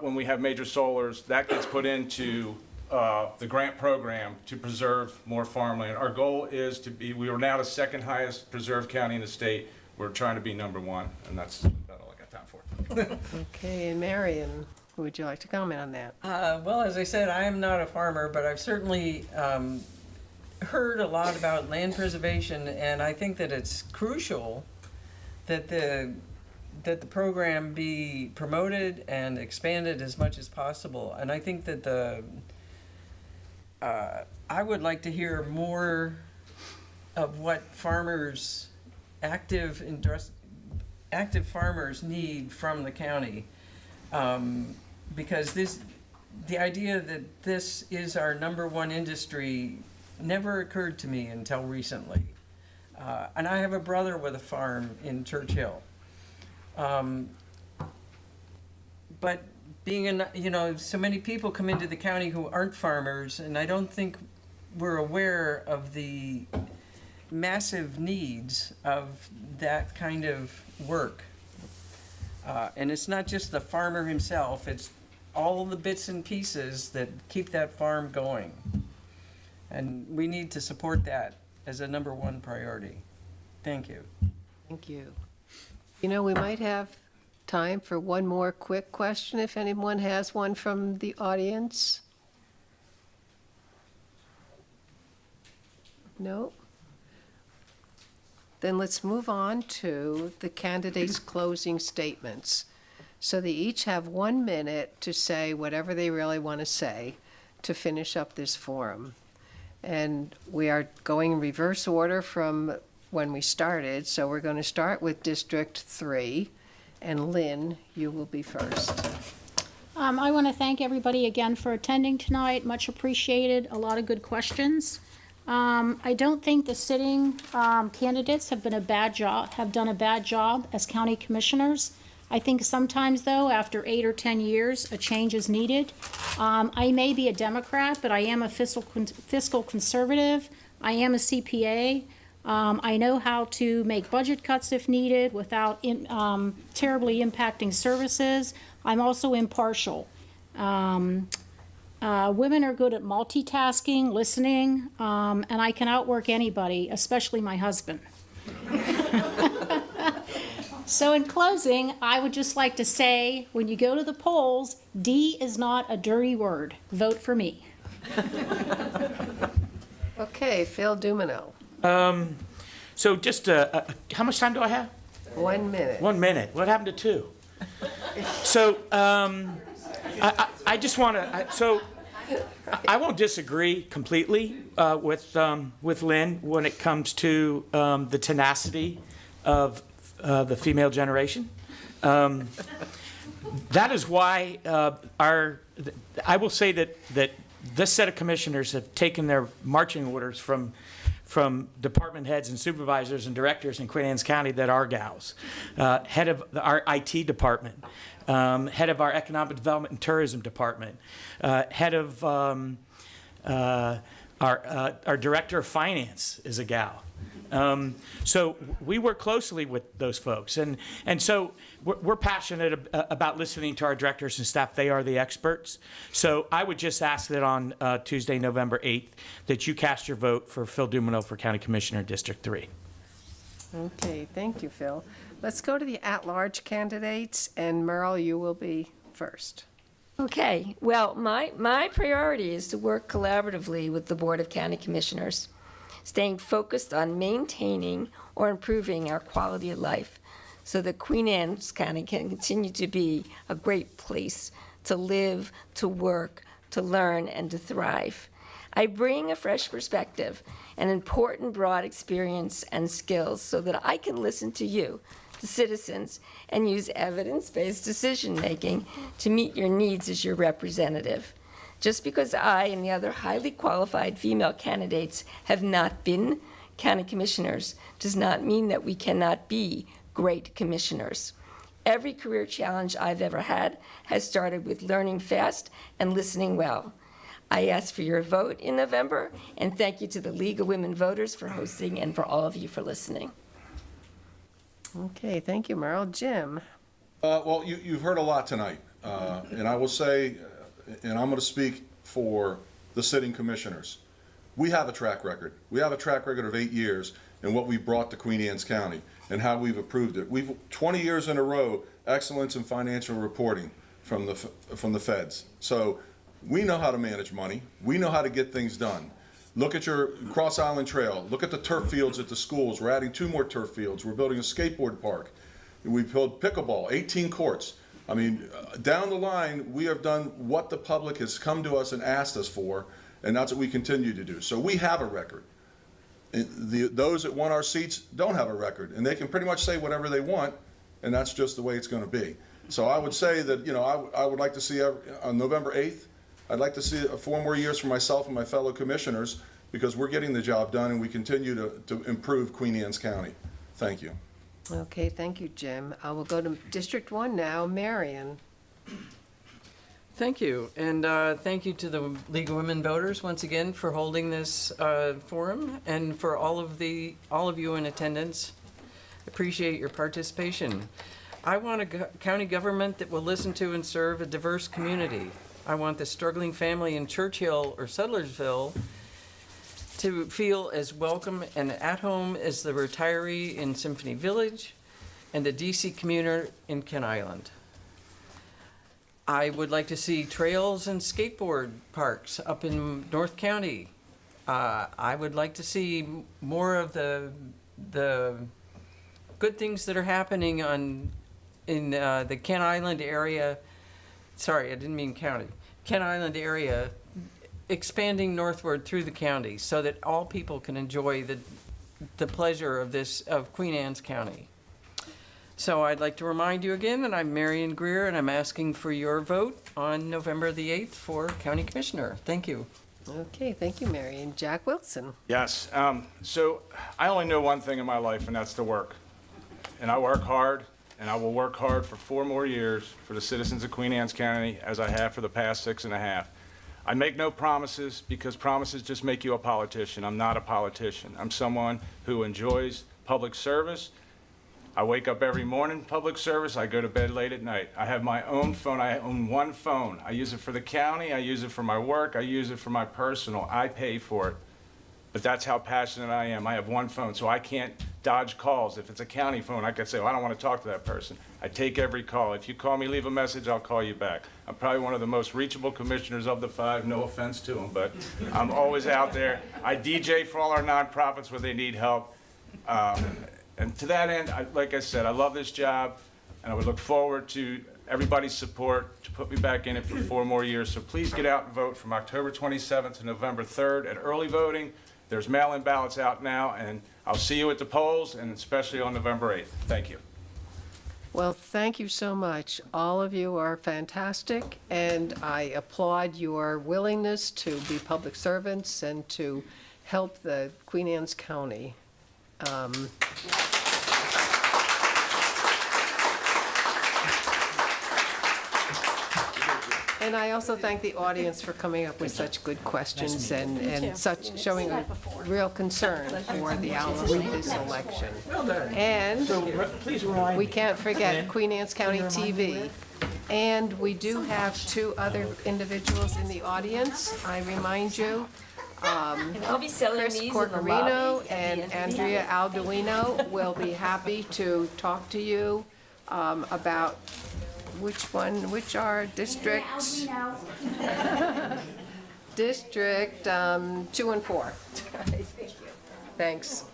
[SPEAKER 8] when we have major solars, that gets put into the grant program to preserve more farmland. Our goal is we are now the second highest preserved county in the state. We're trying to be number one, and that's about all I got time for.
[SPEAKER 15] Okay, and Marion, would you like to comment on that?
[SPEAKER 13] Well, as I said, I am not a farmer, but I've certainly heard a lot about land preservation, and I think that it's crucial that the program be promoted and expanded as much as possible. And I think that I would like to hear more of what farmers, active farmers need from the county. Because the idea that this is our #1 industry never occurred to me until recently. And I have a brother with a farm in Churchill. But being so many people come into the county who aren't farmers, and I don't think we're aware of the massive needs of that kind of work. And it's not just the farmer himself, it's all the bits and pieces that keep that farm going. And we need to support that as a #1 priority.
[SPEAKER 7] Thank you.
[SPEAKER 15] Thank you. You know, we might have time for one more quick question if anyone has one from the audience. No? Then let's move on to the candidates' closing statements. So they each have 1 minute to say whatever they really want to say to finish up this forum. And we are going in reverse order from when we started, so we're going to start with District 3. And Lynn, you will be first.
[SPEAKER 2] I want to thank everybody again for attending tonight. Much appreciated. A lot of good questions. I don't think the sitting candidates have done a bad job as county commissioners. I think sometimes, though, after 8 or 10 years, a change is needed. I may be a Democrat, but I am a fiscal conservative. I am a CPA. I know how to make budget cuts if needed without terribly impacting services. I'm also impartial. Women are good at multitasking, listening, and I can outwork anybody, especially my husband. So in closing, I would just like to say, when you go to the polls, D is not a dirty word. Vote for me.
[SPEAKER 15] Okay, Phil Dumenau.
[SPEAKER 9] So just, how much time do I have?
[SPEAKER 15] 1 minute.
[SPEAKER 9] 1 minute. What happened to 2? So I just want to, I won't disagree completely with Lynn when it comes to the tenacity of the female generation. That is why I will say that this set of commissioners have taken their marching orders from department heads and supervisors and directors in Queen Anne's County that are gals. Head of our IT department, head of our economic development and tourism department, head of our director of finance is a gal. So we work closely with those folks, and so we're passionate about listening to our directors and staff. They are the experts. So I would just ask that on Tuesday, November 8th, that you cast your vote for Phil Dumenau for County Commissioner, District 3.
[SPEAKER 15] Okay, thank you, Phil. Let's go to the at-large candidates, and Merle, you will be first.
[SPEAKER 5] Okay, well, my priority is to work collaboratively with the Board of County Commissioners, staying focused on maintaining or improving our quality of life so that Queen Anne's County can continue to be a great place to live, to work, to learn, and to thrive. I bring a fresh perspective, an important broad experience and skills so that I can listen to you, the citizens, and use evidence-based decision-making to meet your needs as your representative. Just because I and the other highly qualified female candidates have not been county commissioners does not mean that we cannot be great commissioners. Every career challenge I've ever had has started with learning fast and listening well. I ask for your vote in November, and thank you to the League of Women Voters for hosting and for all of you for listening.
[SPEAKER 15] Okay, thank you, Merle. Jim?
[SPEAKER 6] Well, you've heard a lot tonight, and I will say, and I'm going to speak for the sitting commissioners. We have a track record. We have a track record of 8 years in what we brought to Queen Anne's County and how we've approved it. We've 20 years in a row, excellence in financial reporting from the feds. So we know how to manage money. We know how to get things done. Look at your Cross Island Trail. Look at the turf fields at the schools. We're adding 2 more turf fields. We're building a skateboard park. We built pickleball, 18 courts. I mean, down the line, we have done what the public has come to us and asked us for, and that's what we continue to do. So we have a record. Those that want our seats don't have a record, and they can pretty much say whatever they want, and that's just the way it's going to be. So I would say that, you know, I would like to see on November 8th, I'd like to see 4 more years for myself and my fellow commissioners, because we're getting the job done and we continue to improve Queen Anne's County. Thank you.
[SPEAKER 15] Okay, thank you, Jim. I will go to District 1 now. Marion.
[SPEAKER 7] Thank you, and thank you to the League of Women Voters once again for holding this forum, and for all of you in attendance. Appreciate your participation. I want a county government that will listen to and serve a diverse community. I want the struggling family in Churchill or Sudlersville
[SPEAKER 13] to feel as welcome and at home as the retiree in Symphony Village and the DC commuter in Kent Island. I would like to see trails and skateboard parks up in North County. I would like to see more of the good things that are happening in the Kent Island area. Sorry, I didn't mean county. Kent Island area, expanding northward through the county so that all people can enjoy the pleasure of Queen Anne's County. So I'd like to remind you again that I'm Marion Greer, and I'm asking for your vote on November the 8th for County Commissioner. Thank you.
[SPEAKER 15] Okay, thank you, Marion. Jack Wilson.
[SPEAKER 8] Yes. So I only know one thing in my life, and that's to work. And I work hard, and I will work hard for 4 more years for the citizens of Queen Anne's County, as I have for the past 6.5. I make no promises because promises just make you a politician. I'm not a politician. I'm someone who enjoys public service. I wake up every morning, public service. I go to bed late at night. I have my own phone. I own one phone. I use it for the county. I use it for my work. I use it for my personal. I pay for it. But that's how passionate I am. I have one phone, so I can't dodge calls. If it's a county phone, I can say, well, I don't want to talk to that person. I take every call. If you call me, leave a message, I'll call you back. I'm probably one of the most reachable commissioners of the 5. No offense to them, but I'm always out there. I DJ for all our nonprofits where they need help. And to that end, like I said, I love this job, and I would look forward to everybody's support to put me back in it for 4 more years. So please get out and vote from October 27th to November 3rd at early voting. There's mail-in ballots out now, and I'll see you at the polls, and especially on November 8th. Thank you.
[SPEAKER 15] Well, thank you so much. All of you are fantastic, and I applaud your willingness to be public servants and to help the Queen Anne's County. And I also thank the audience for coming up with such good questions and such showing a real concern for the outlook of this election. And we can't forget Queen Anne's County TV. And we do have 2 other individuals in the audience, I remind you.
[SPEAKER 5] I'll be selling
[SPEAKER 15] Chris
[SPEAKER 5] these in the
[SPEAKER 15] Corcorino
[SPEAKER 5] lobby
[SPEAKER 15] and Andrea Alduino will be happy to talk to you about which are districts? District 2 and 4. Thanks.